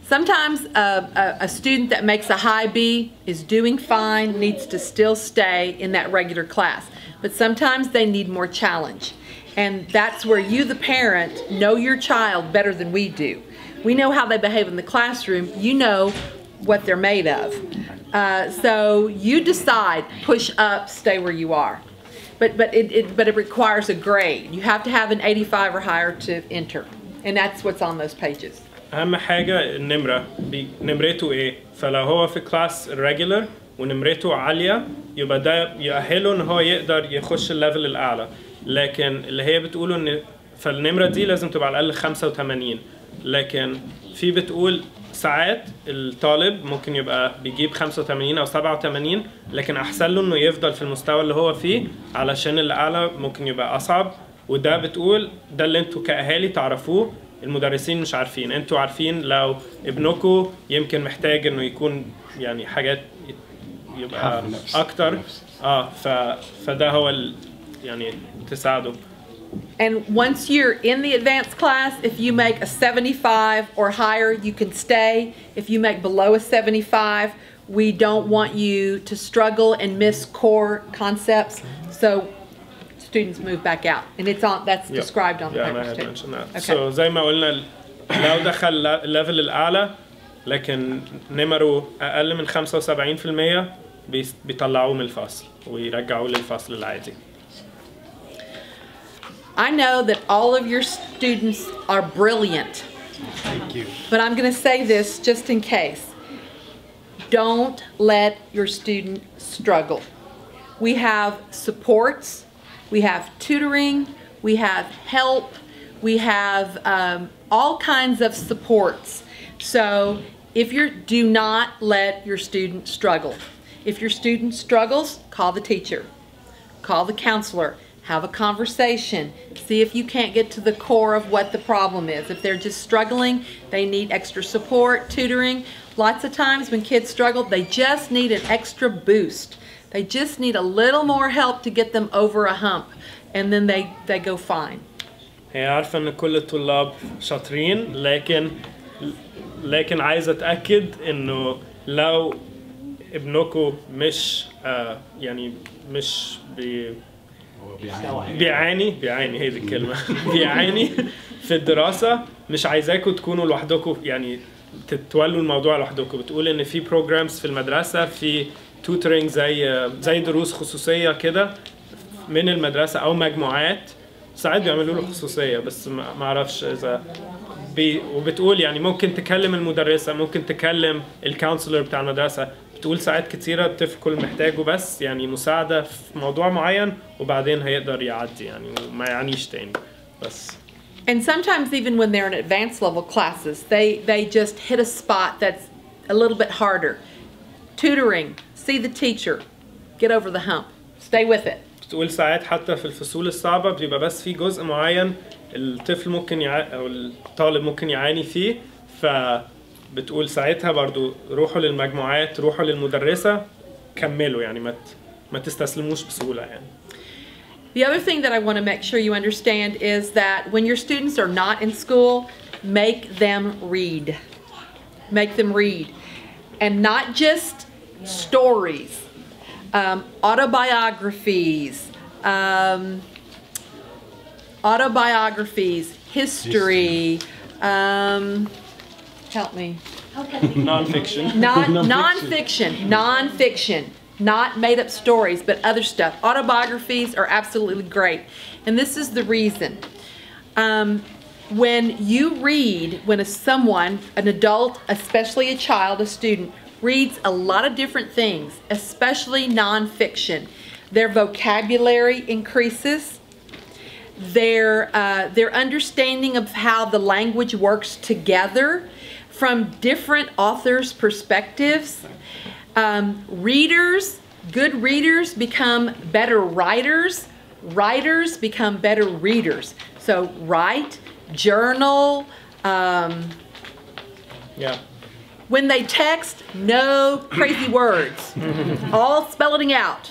Sometimes a student that makes a high B is doing fine, needs to still stay in that regular class. But sometimes they need more challenge. And that's where you, the parent, know your child better than we do. We know how they behave in the classroom. You know what they're made of. So you decide, push up, stay where you are. But it requires a grade. You have to have an 85 or higher to enter. And that's what's on those pages. أهم حاجة النمرة نمرته إيه؟ فلو هو في كلاس الريجولر ونمرته عالية يبقى ده يؤهله إن هو يقدر يخش الليفل الأعلى. لكن اللي هي بتقوله إن فالنمرة دي لازم تبقى على الأقل 85. لكن في بتقول ساعات الطالب ممكن يبقى بيجيب 85 أو 87 لكن أحسن له إنه يفضل في المستوى اللي هو فيه علشان الأعلى ممكن يبقى أصعب. وده بتقول ده اللي انتوا كأهالي تعرفوه، المدرسين مش عارفين. انتوا عارفين لو ابنكم يمكن محتاج انه يكون يعني حاجات يبقى اكتر فده هو يعني تساعده. And once you're in the advanced class, if you make a 75 or higher, you can stay. If you make below a 75, we don't want you to struggle and miss core concepts. So students move back out, and it's on. That's described on the papers too. Mentioned that. Okay. So زي ما قلنا لو دخل الليفل الأعلى لكن نمره أقل من 75% بيطلعوه من الفصل ويرجعوه للفصل العادي. I know that all of your students are brilliant. Thank you. But I'm going to say this just in case. Don't let your student struggle. We have supports. We have tutoring, we have help, we have all kinds of supports. So do not let your student struggle. If your student struggles, call the teacher, call the counselor, have a conversation, see if you can't get to the core of what the problem is. If they're just struggling, they need extra support, tutoring. Lots of times when kids struggle, they just need an extra boost. They just need a little more help to get them over a hump, and then they go fine. هي عارفة إن كل الطلاب شاطرين لكن عايزة أتأكد إنه لو ابنكم مش يعني مش بيعاني هي دي الكلمة بيعاني في الدراسة مش عايزاكم تكونوا لوحدكم يعني تتولوا الموضوع لوحدكم. بتقول إن في programs في المدرسة في tutoring زي دروس خصوصية كده من المدرسة أو مجموعات ساعات بيعملوا له خصوصية بس ما أعرفش إذا وبتقول يعني ممكن تكلم المدرسة ممكن تكلم الكونسلر بتاع المدرسة. بتقول ساعات كتيرة الطفل كل محتاجه بس يعني مساعدة في موضوع معين وبعدين هيقدر يعدي يعني وما يعنيش تاني بس. And sometimes even when they're in advanced level classes, they just hit a spot that's a little bit harder. Tutoring, see the teacher, get over the hump, stay with it. بتقول ساعات حتى في الفصول الصعبة بيبقى بس في جزء معين الطفل ممكن أو الطالب ممكن يعاني فيه فبتقول ساعتها برضو روحوا للمجموعات روحوا للمدرسة كملوا يعني ما تستسلموش بسهولة يعني. The other thing that I want to make sure you understand is that when your students are not in school, make them read. Make them read. And not just stories, autobiographies, history, help me. Non-fiction. Non-fiction. Not made up stories, but other stuff. Autobiographies are absolutely great. And this is the reason. When you read, when someone, an adult, especially a child, a student, reads a lot of different things, especially nonfiction, their vocabulary increases, their understanding of how the language works together from different authors' perspectives. Good readers become better writers. Writers become better readers. So write, journal. Yeah. When they text, no crazy words. All spelling out.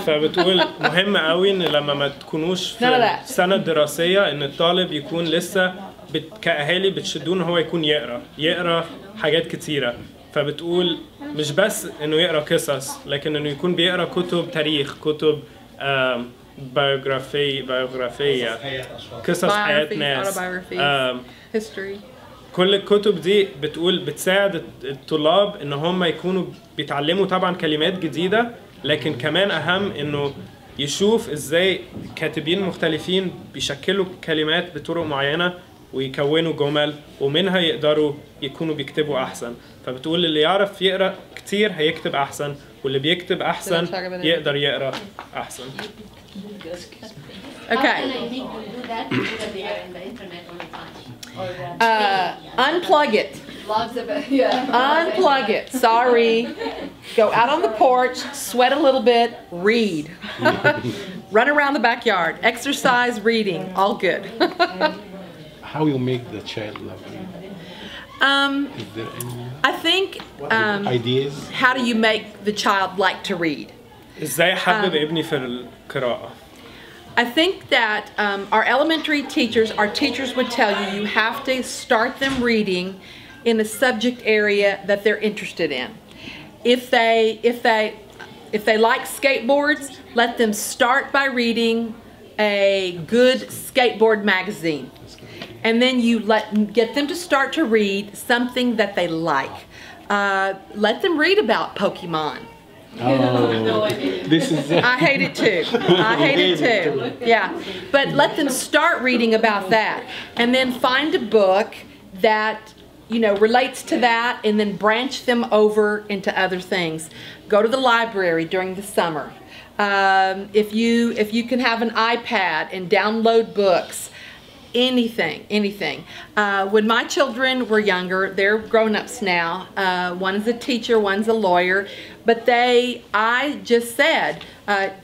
فبتقول مهم قوي ان لما ما تكونوش في السنه الدراسيه ان الطالب يكون لسه كاهالي بتشدوه ان هو يكون يقرا حاجات كتيره. فبتقول مش بس انه يقرا قصص لكن انه يكون بيقرا كتب تاريخ، كتب بايوغرافيه، قصص حياه ناس، history. كل الكتب دي بتقول بتساعد الطلاب ان هم يكونوا بيتعلموا طبعا كلمات جديده، لكن كمان اهم انه يشوف ازاي كاتبين مختلفين بيشكلوا كلمات بطرق معينه ويكونوا جمل ومنها يقدروا يكونوا بيكتبوا احسن. فبتقول اللي يعرف يقرا كتير هيكتب احسن، واللي بيكتب احسن يقدر يقرا احسن. Okay. Unplug it. Unplug it. Sorry. Go out on the porch, sweat a little bit, read. Run around the backyard, exercise, reading, all good. How you make the child love you? Is there any I think ideas? How do you make the child like to read? ازاي احبب ابني في القراءة؟ I think that our elementary teachers, our teachers would tell you, you have to start them reading in a subject area that they're interested in. If they like skateboards, let them start by reading a good skateboard magazine. And then you get them to start to read something that they like. Let them read about Pokemon. Oh, this is I hate it too. I hate it too. Yeah. But let them start reading about that. And then find a book that, you know, relates to that and then branch them over into other things. Go to the library during the summer. If you can have an iPad and download books, anything. When my children were younger, they're grown-ups now. One is a teacher, one's a lawyer. But I just said,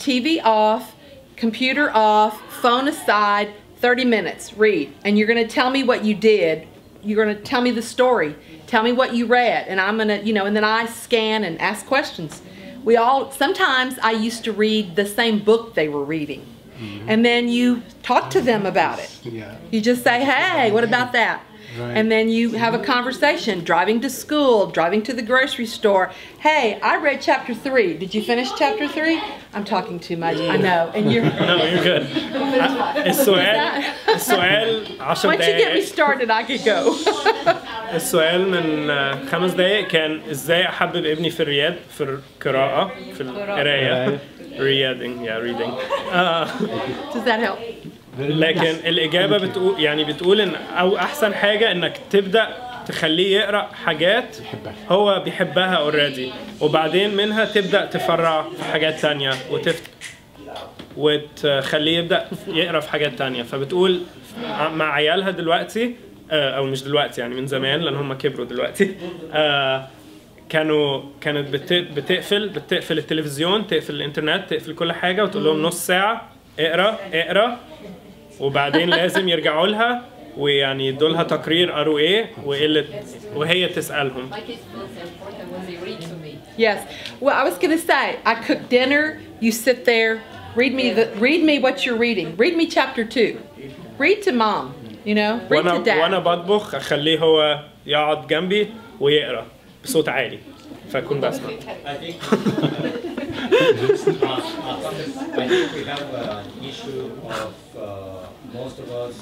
TV off, computer off, phone aside, 30 minutes, read. And you're going to tell me what you did. You're going to tell me the story. Tell me what you read. And I'm going to, you know, and then I scan and ask questions. Sometimes I used to read the same book they were reading. And then you talk to them about it. Yeah. You just say, hey, what about that? Right. And then you have a conversation, driving to school, driving to the grocery store. Hey, I read chapter 3. Did you finish chapter 3? I'm talking too much, I know. And you're No, you're good. السؤال 10 Once you get me دقايق. started, I could go. السؤال من 5 دقايق كان ازاي احبب ابني في القراءة، في القراية. reading. Does that help? لكن الإجابة بتقول إن أو أحسن حاجة إنك تبدأ تخليه يقرأ حاجات هو بيحبها اوريدي، وبعدين منها تبدأ تفرع في حاجات تانية وتخليه يبدأ يقرأ في حاجات تانية. فبتقول مع عيالها دلوقتي أو مش دلوقتي يعني من زمان لأن هم كبروا دلوقتي، كانت بتقفل التلفزيون، تقفل الإنترنت، تقفل كل حاجة وتقول لهم نص ساعة اقرأ وبعدين لازم يرجعوا لها ويعني يدوا لها تقرير قروا ايه وهي تسألهم. Yes. Well, I was going to say, I cook dinner, you sit there, read me what you're reading. Read me chapter 2. Read to mom, you know, read to dad. وانا بطبخ اخليه هو يقعد جنبي ويقرأ بصوت عالي فأكون بسمع. I think we have an issue of most of us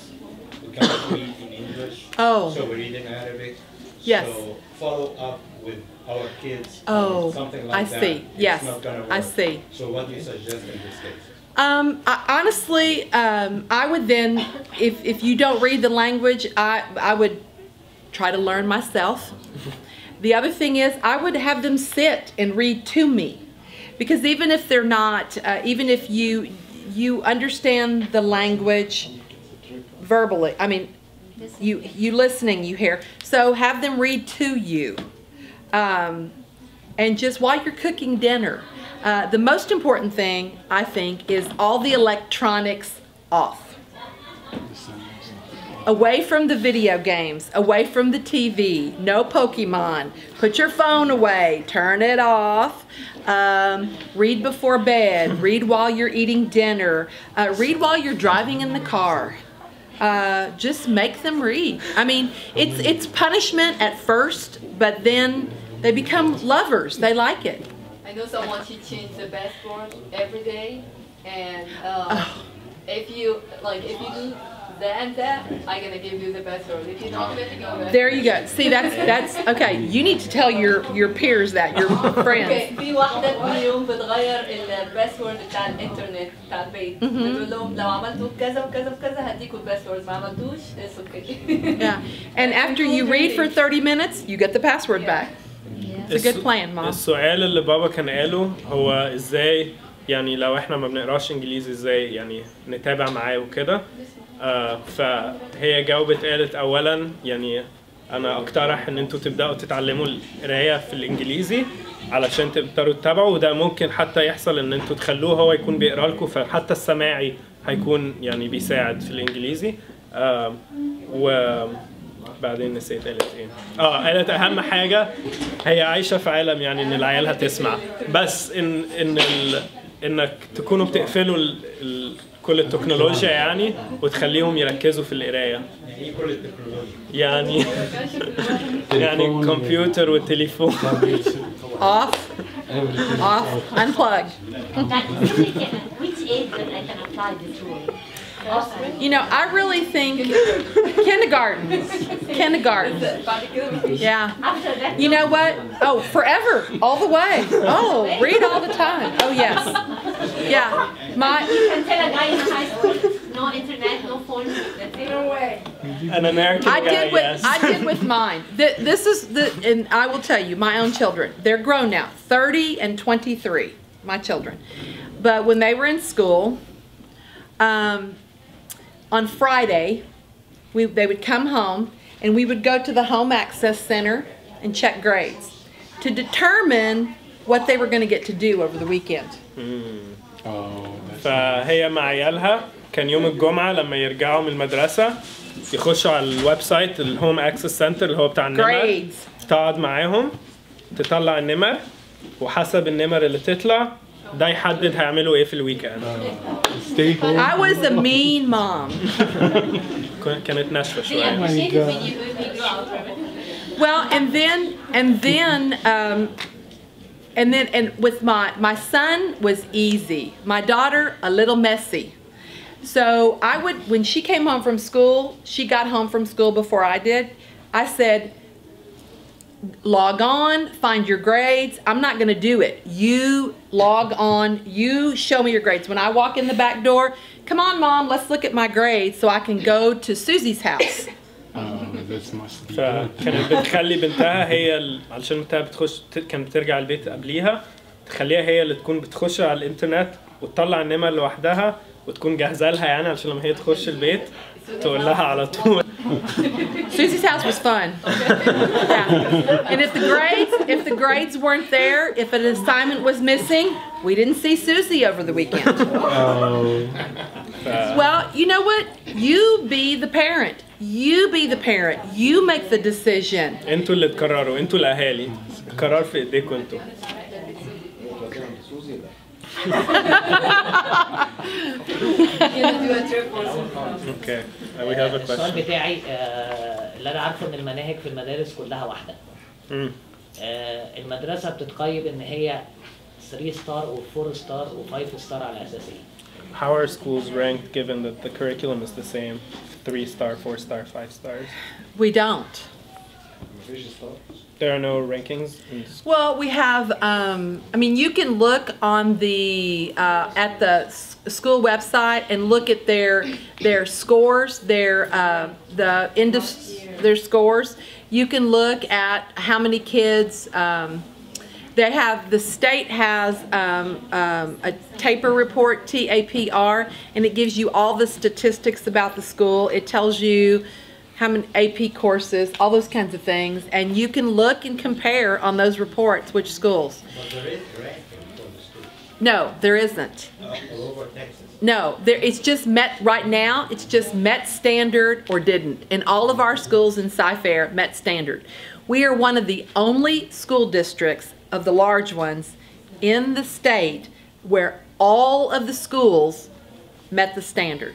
we cannot read in English. Oh. So we read in Arabic. Yes. So follow up with our kids. Something like that. I see. Yes. It's not gonna work. I see. So what do you suggest in this case? Honestly, I would then, if you don't read the language, I would try to learn myself. The other thing is, I would have them sit and read to me. Because even if they're not, even if you understand the language verbally, I mean, you listening, you hear. So have them read to you. And just while you're cooking dinner. The most important thing, I think, is all the electronics off. away from the video games, away from the TV, no Pokemon. Put your phone away, turn it off. Read before bed, read while you're eating dinner, read while you're driving in the car. Just make them read. I mean, it's punishment at first, but then they become lovers. They like it. I know someone, she changed the password every day, and if you do that and that, I'm gonna give you the password. If you don't, let me go. There you go. See, that's okay. You need to tell your peers that, your friends. Okay. في واحدة كل يوم بتغير الباسورد بتاع الإنترنت بتاع البيت. بتقول لهم لو عملتوا كذا وكذا وكذا هديكوا الباسورد، ما عملتوش it's okay. Yeah. And after you read for 30 minutes, you get the password back. It's a good plan, Mom. السؤال اللي بابا كان قاله هو ازاي يعني لو احنا ما بنقراش انجليزي ازاي يعني نتابع معاه وكده. فهي جاوبت قالت اولا يعني انا اقترح ان انتوا تبداوا تتعلموا القرايه في الانجليزي علشان تقدروا تتابعوا، وده ممكن حتى يحصل ان انتوا تخلوه هو يكون بيقرا لكم، فحتى السماعي هيكون يعني بيساعد في الانجليزي. وبعدين نسيت قالت ايه. قالت اهم حاجه هي عايشه في عالم يعني ان العيال هتسمع، بس انك تكونوا بتقفلوا كل التكنولوجيا يعني وتخليهم يركزوا في القرايه. كل التكنولوجيا يعني الكمبيوتر والتليفون. Off, unplug. Which age that I can apply this rule? You know, I really think kindergarten. Yeah. You know what? Oh, forever, all the way. Oh, read all the time. Oh, yes. Yeah. You can tell a guy in high school, no internet, no phone. No way. An American guy, yes. I did with mine. This is and I will tell you, my own children. They're grown now, 30 and 23. My children. But when they were in school. On Friday, they would come home and we would go to the Home Access Center and check grades to determine what they were going to get to do over the weekend. فهي مع عيالها كان يوم الجمعة لما يرجعوا من المدرسة يخشوا على الويب سايت الهوم اكسس سنتر اللي هو بتاع النمر، تقعد معاهم تطلع النمر وحسب النمر اللي تطلع ده يحدد هيعملوا ايه في الويكند. I was a mean mom. كانت ناشفة شوية. Well, and with my son was easy. My daughter a little messy. So I would, when she came home from school, she got home from school before I did. I said, log on, find your grades. I'm not going to do it. You log on, you show me your grades. When I walk in the back door, come on, Mom, let's look at my grades so I can go to Susie's house. فكانت بتخلي بنتها هي علشان بنتها كانت بترجع البيت قبليها تخليها هي اللي تكون بتخش على الانترنت وتطلع النمر لوحدها وتكون جاهزة لها يعني علشان لما هي تخش البيت تقول لها على طول. Susie's house was fun. Yeah. And if the grades weren't there, if an assignment was missing, we didn't see Susie over the weekend. Well, you know what? You be the parent. You be the parent. You make the decision. انتوا اللي تقرروا، انتوا الاهالي. القرار في ايديكم انتوا. Okay. We have a question. السؤال بتاعي اللي انا عارفه ان المناهج في المدارس كلها واحده. المدرسه بتتقيم ان هي 3 ستار و 4 ستار و 5 ستار على اساس ايه؟ How are schools ranked given that the curriculum is the same? 3 star, 4 star, 5 stars? We don't. There are no rankings? Well, we have, I mean, you can look on at the school website and look at their scores, the end of their scores. You can look at how many kids, they have, the state has a TAPR report, TAPR, and it gives you all the statistics about the school. It tells you how many AP courses, all those kinds of things, and you can look and compare on those reports which schools. But there is ranking for the school. No, there isn't. All over Texas. No, it's just met right now. It's just met standard or didn't. In all of our schools in Cy-Fair, met standard. We are one of the only school districts of the large ones in the state where all of the schools met the standard.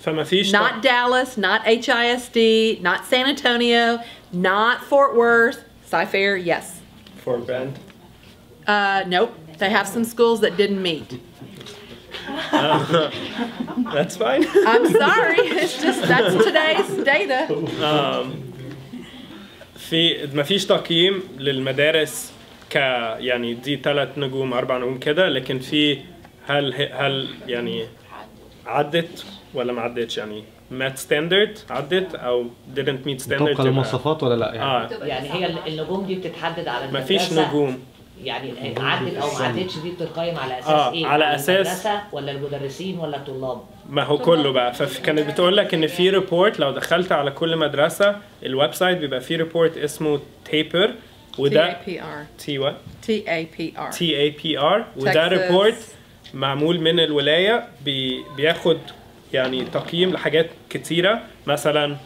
فما فيش Not Dallas, not HISD, not San Antonio, not Fort Worth. Cy-Fair, yes. Fort Bend. Nope. They have some schools that didn't meet. That's fine. I'm sorry. It's just that's today's data. في ما فيش تقييم للمدارس يعني دي 3 نجوم 4 نجوم كده، لكن في هل يعني عدت ولا ما عدتش، يعني met standard عدت او didn't meet standard طبقا للمواصفات ولا لا يعني. يعني هي النجوم دي بتتحدد على ما فيش نجوم. يعني عدت او ما عدتش دي بتتقيم على اساس ايه؟ على اساس المدرسه ولا المدرسين ولا الطلاب؟ ما هو كله بقى. فكانت بتقول لك ان في ريبورت لو دخلت على كل مدرسه الويب سايت بيبقى فيه ريبورت اسمه تيبر، وده TAPR وده ريبورت معمول من الولايه بياخد يعني تقييم لحاجات كتيره، مثلا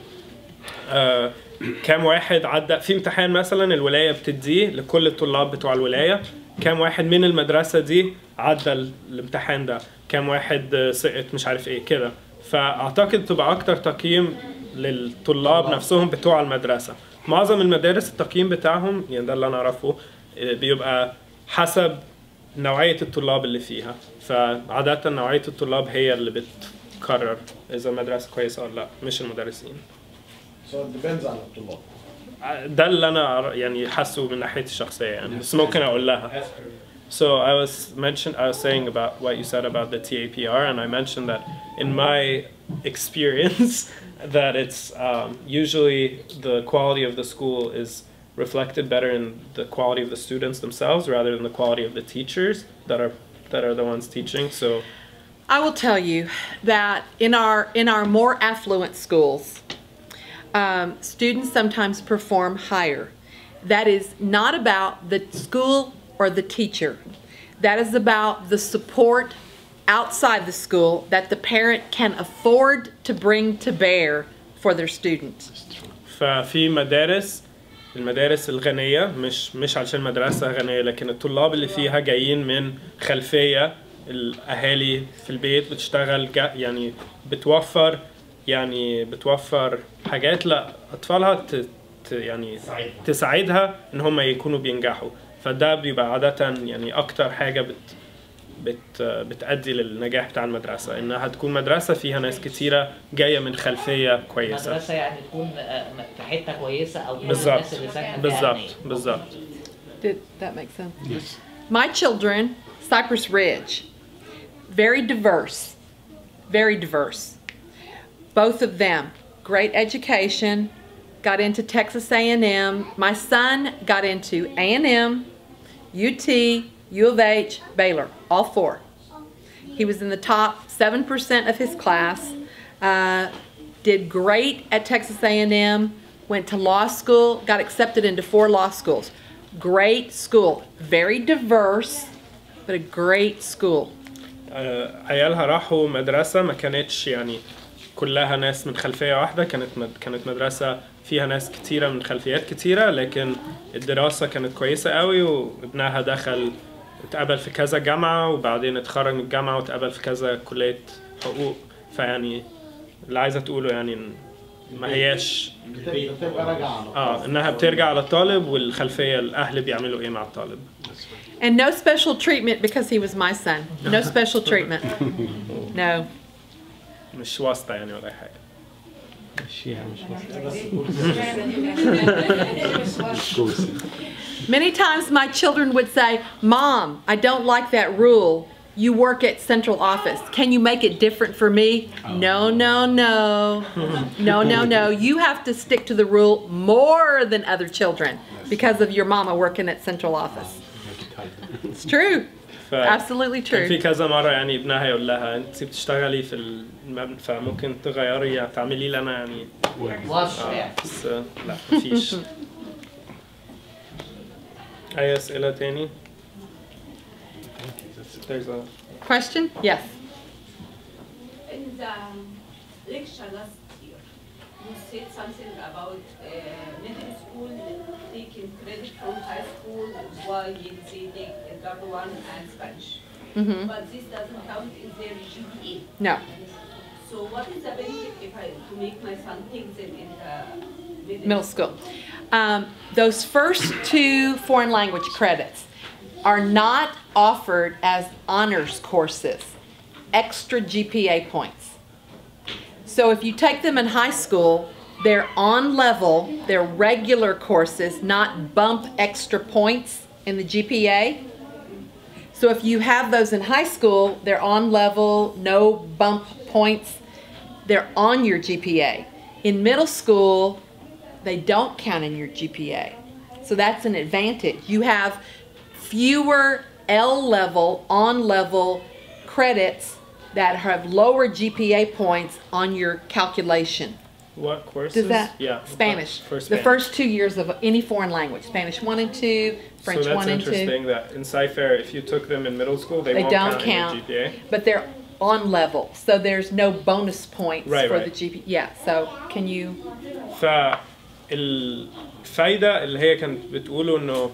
كام واحد عدى في امتحان، مثلا الولايه بتديه لكل الطلاب بتوع الولايه، كام واحد من المدرسه دي عدى الامتحان ده، كام واحد سقط مش عارف ايه كده. فاعتقد تبقى اكتر تقييم للطلاب نفسهم بتوع المدرسه. معظم المدارس التقييم بتاعهم يعني ده اللي انا اعرفه بيبقى حسب نوعيه الطلاب اللي فيها، فعاده نوعيه الطلاب هي اللي بتقرر اذا المدرسه كويسه ولا لا، مش المدرسين. So it depends على الطلاب. ده اللي انا يعني حاسه من ناحيتي الشخصيه يعني، بس ممكن اقول لها. So I was saying about what you said about the TAPR, and I mentioned that in my experience that it's usually the quality of the school is reflected better in the quality of the students themselves rather than the quality of the teachers that are the ones teaching. So I will tell you that in our more affluent schools, students sometimes perform higher. That is not about the school or the teacher. That is about the support outside the school that the parent can afford to bring to bear for their student. ففي المدارس الغنية مش علشان مدرسة غنية، لكن الطلاب اللي فيها جايين من خلفية الأهالي في البيت بتشتغل يعني بتوفر حاجات لأطفالها يعني تساعدها إن هم يكونوا بينجحوا. فده بيبقى عادة يعني أكتر حاجة بتأدي للنجاح بتاع المدرسة، إنها تكون مدرسة فيها ناس كتيرة جاية من خلفية كويسة. مدرسة يعني تكون في حتة كويسة أو الناس اللي ساكنة بالظبط. Did that make sense? Yes. My children, Cypress Ridge, very diverse, very diverse. Both of them, great education, got into Texas A&M. My son got into A&M, UT, U of H, Baylor, all 4. He was in the top 7% of his class, did great at Texas A&M, went to law school, got accepted into 4 law schools. Great school, very diverse, but a great school. عيالها راحوا مدرسة ما كانتش يعني كلها ناس من خلفية واحدة، كانت مدرسة فيها ناس كتيرة من خلفيات كتيرة، لكن الدراسة كانت كويسة قوي، وابنها دخل اتقبل في كذا جامعة وبعدين اتخرج من الجامعة واتقبل في كذا كلية حقوق. فيعني اللي عايزة تقوله يعني ما هياش انها بترجع على الطالب والخلفية الاهل بيعملوا ايه مع الطالب. And no special treatment because he was my son. No special treatment. No. مش واسطة يعني ولا حاجة. Many times my children would say, "Mom, I don't like that rule. You work at central office. Can you make it different for me?" No, no, no. No, no, no. You have to stick to the rule more than other children because of your mama working at central office. It's true. Absolutely true. كان في كذا مرة يعني ابنها يقول لها انت بتشتغلي في المبنى فممكن تغيري تعملي لي انا يعني بس لا مفيش. أي أسئلة تاني؟ There's a question? Yes. In the lecture last year, you said something about middle school taking credit from high school while they take Edgardo 1 and Spanish. But this doesn't count in their GPA. No. So what is the benefit if to make my son take them in the Middle school. Those first 2 foreign language credits are not offered as honors courses, extra GPA points. So if you take them in high school, they're on level, they're regular courses, not bump extra points in the GPA. So if you have those in high school, they're on level, no bump points, they're on your GPA. In middle school, they don't count in your GPA. So that's an advantage. You have fewer L-level, on-level credits that have lower GPA points on your calculation. What courses? Does that? Yeah. Spanish. Spanish. The first 2 years of any foreign language. Spanish 1 and 2, French 1 and 2. So that's interesting that in Cypher, if you took them in middle school, they won't don't count in your GPA. But they're on level. So there's no bonus points for the GPA. Yeah, so can you... الفايدة اللي هي كانت بتقوله انه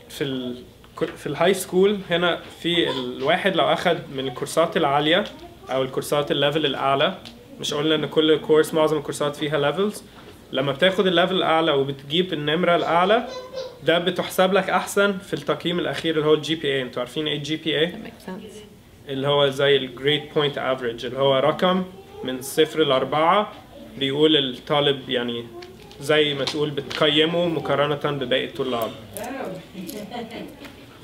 في الهاي سكول هنا في الواحد لو اخد من الكورسات العالية او الكورسات الليفل الاعلى، مش قلنا ان كل كورس معظم الكورسات فيها ليفلز، لما بتاخد الليفل الاعلى وبتجيب النمرة الاعلى ده بتحسب لك احسن في التقييم الاخير اللي هو الجي بي اي. انتوا عارفين ايه الجي بي اي؟ اللي هو زي الجريد بوينت افريج، اللي هو رقم من 0 ل 4 بيقول الطالب يعني زي ما تقول بتقيمه مقارنة بباقي الطلاب.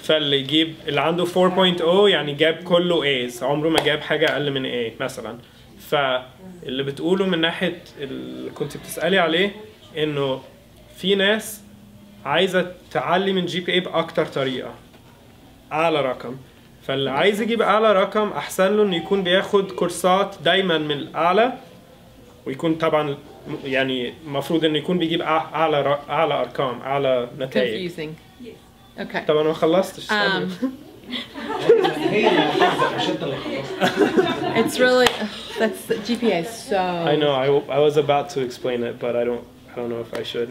فاللي يجيب اللي عنده 4.0 يعني جاب كله A's، عمره ما جاب حاجة أقل من A مثلا. فاللي بتقوله من ناحية اللي كنت بتسألي عليه إنه في ناس عايزة تعلي من GPA بأكتر طريقة، أعلى رقم. فاللي عايز يجيب أعلى رقم أحسن له إنه يكون بياخد كورسات دايما من الأعلى، ويكون طبعا يعني المفروض انه يكون بيجيب اعلى ارقام، اعلى نتائج. Confusing. Okay. طبعا ما خلصتش. It's really that's the GPA is so. I know. I was about to explain it, but I don't know if I should.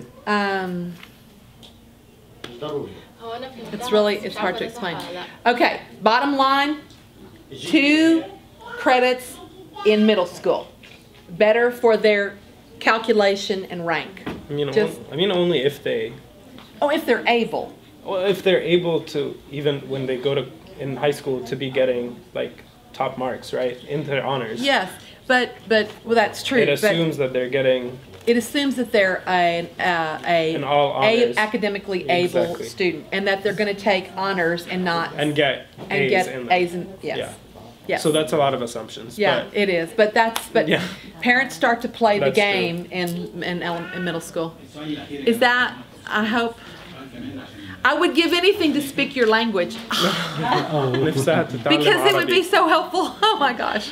It's hard to explain. Okay, bottom line, 2 credits in middle school. Better for their calculation and rank. I mean only if they. Oh, if they're able. Well, if they're able to, even when they go to in high school, to be getting like top marks, right, in their honors. Yes, but well, that's true. It assumes that they're getting. It assumes that they're an all honors. academically able student, and that they're going to take honors and not get A's and yes. Yeah. Yes. So that's a lot of assumptions. Yeah, but it is. But parents start to play the game in middle school. Is that? I hope. I would give anything to speak your language. Because it would be so helpful. Oh my gosh.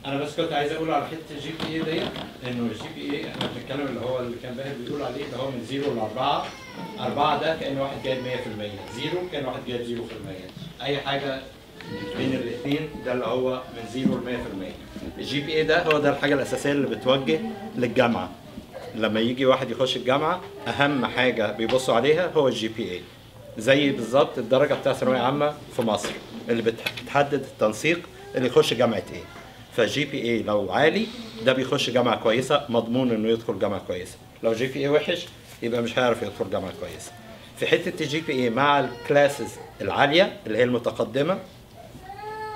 انا بس كنت عايز اقول على حته الجي بي اي ديت، انه الجي بي اي احنا بنتكلم اللي كان باهر بيقول عليه اللي هو من 0 ل 4. 4 ده كان واحد جايب 100%، 0 كان واحد جايب 0%. اي حاجه بين الاثنين ده اللي هو من 0 ل 100%. الجي بي اي ده هو ده الحاجه الاساسيه اللي بتوجه للجامعه. لما يجي واحد يخش الجامعه اهم حاجه بيبصوا عليها هو الجي بي اي، زي بالظبط الدرجه بتاع ثانويه عامه في مصر اللي بتحدد التنسيق اللي يخش جامعه ايه. فالجي بي اي لو عالي ده بيخش جامعه كويسه، مضمون انه يدخل جامعه كويسه. لو جي بي اي وحش يبقى مش هيعرف يدخل جامعه كويسه. في حته الجي بي اي مع الكلاسز العاليه اللي هي المتقدمه،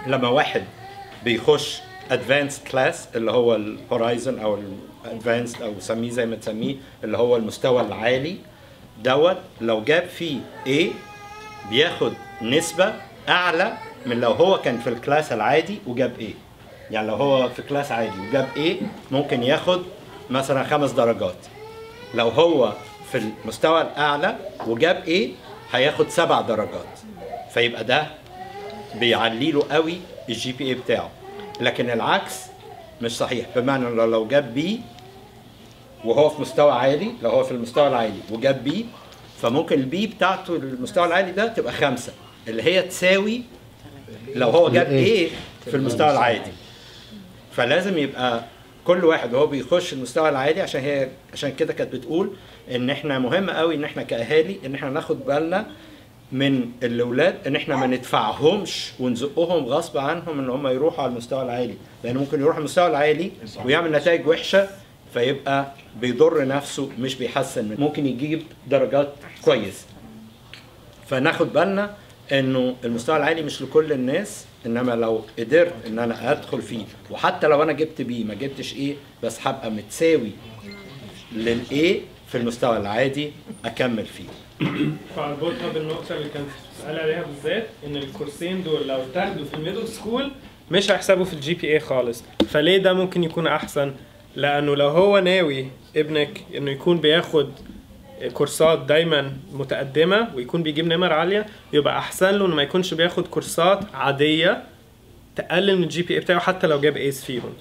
لما واحد بيخش ادفانسد كلاس اللي هو الهورايزون او الادفانسد او سميه زي ما تسميه اللي هو المستوى العالي دوت، لو جاب فيه A بياخد نسبه اعلى من لو هو كان في الكلاس العادي وجاب A. يعني لو هو في كلاس عادي وجاب A ممكن ياخد مثلا 5 درجات. لو هو في المستوى الاعلى وجاب A هياخد 7 درجات، فيبقى ده بيعلي له قوي الجي بي اي بتاعه. لكن العكس مش صحيح، بمعنى لو جاب بي وهو في مستوى عالي، لو هو في المستوى العالي وجاب بي، فممكن البي بتاعته المستوى العالي ده تبقى 5، اللي هي تساوي لو هو جاب ايه في المستوى العادي. فلازم يبقى كل واحد وهو بيخش المستوى العالي، عشان كده كانت بتقول ان احنا مهم قوي ان احنا كاهالي ان احنا ناخد بالنا من الاولاد، ان احنا ما ندفعهمش ونزقهم غصب عنهم ان هم يروحوا على المستوى العالي، لان ممكن يروح المستوى العالي ويعمل نتائج وحشه فيبقى بيضر نفسه مش بيحسن منه، ممكن يجيب درجات كويس. فناخد بالنا انه المستوى العالي مش لكل الناس، انما لو قدرت ان انا ادخل فيه، وحتى لو انا جبت بي ما جبتش ايه، بس هبقى متساوي للايه في المستوى العادي اكمل فيه. فاربطها بالنقطة اللي كانت بتسأل عليها بالذات، ان الكورسين دول لو تاخدوا في الميدل سكول مش هيحسبوا في الجي بي اي خالص. فليه ده ممكن يكون احسن؟ لانه لو هو ناوي ابنك انه يكون بياخد كورسات دايما متقدمة ويكون بيجيب نمر عالية، يبقى احسن له انه ما يكونش بياخد كورسات عادية تقلل من الجي بي اي بتاعه حتى لو جاب ايس فيهم.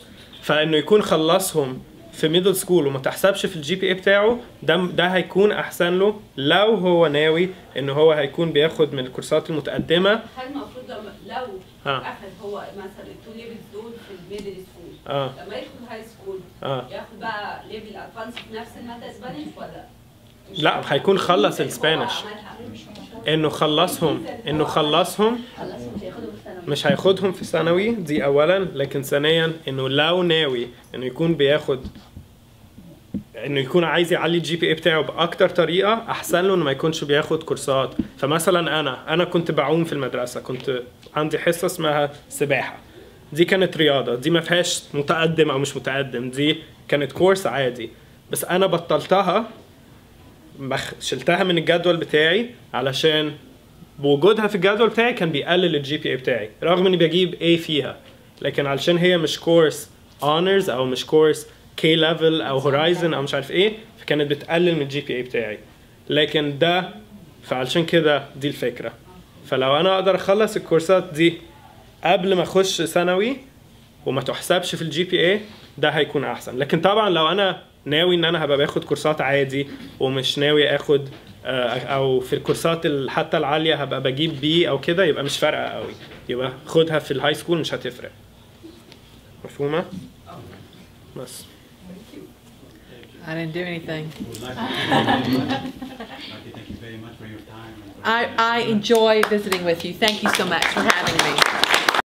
فانه يكون خلصهم في ميدل سكول وما تحسبش في الجي بي اي بتاعه، ده هيكون احسن له لو هو ناوي ان هو هيكون بياخد من الكورسات المتقدمه. هل المفروض لو اخذ هو مثلا التو ليفلز دول في الميدل سكول، لما يدخل هاي سكول ياخد بقى ليفل ادفانس في نفس الماده اسبانيش ولا؟ لا، هيكون خلص الاسبانيش، انه خلصهم مش هياخدهم في ثانوي، دي اولا. لكن ثانيا انه لو ناوي انه يكون بياخد، انه يكون عايز يعلي الجي بي اي بتاعه باكتر طريقه، احسن له انه ما يكونش بياخد كورسات. فمثلا انا كنت بعوم في المدرسه، كنت عندي حصه اسمها سباحه، دي كانت رياضه، دي ما فيهاش متقدم او مش متقدم، دي كانت كورس عادي، بس انا بطلتها، شلتها من الجدول بتاعي علشان بوجودها في الجدول بتاعي كان بيقلل الجي بي اي بتاعي رغم اني بجيب A فيها، لكن علشان هي مش كورس اونرز او مش كورس كي ليفل او هورايزن او مش عارف ايه، فكانت بتقلل من الجي بي اي بتاعي. لكن ده فعلشان كده دي الفكره. فلو انا اقدر اخلص الكورسات دي قبل ما اخش ثانوي وما تحسبش في الجي بي اي، ده هيكون احسن. لكن طبعا لو انا ناوي ان انا هبقى باخد كورسات عادي ومش ناوي اخد او في الكورسات حتى العاليه هبقى بجيب بي او كده، يبقى مش فارقه قوي، يبقى خدها في الهاي سكول مش هتفرق. مفهومه؟ بس I didn't do anything. Thank you very much for your time. I enjoy visiting with you. Thank you so much for having me.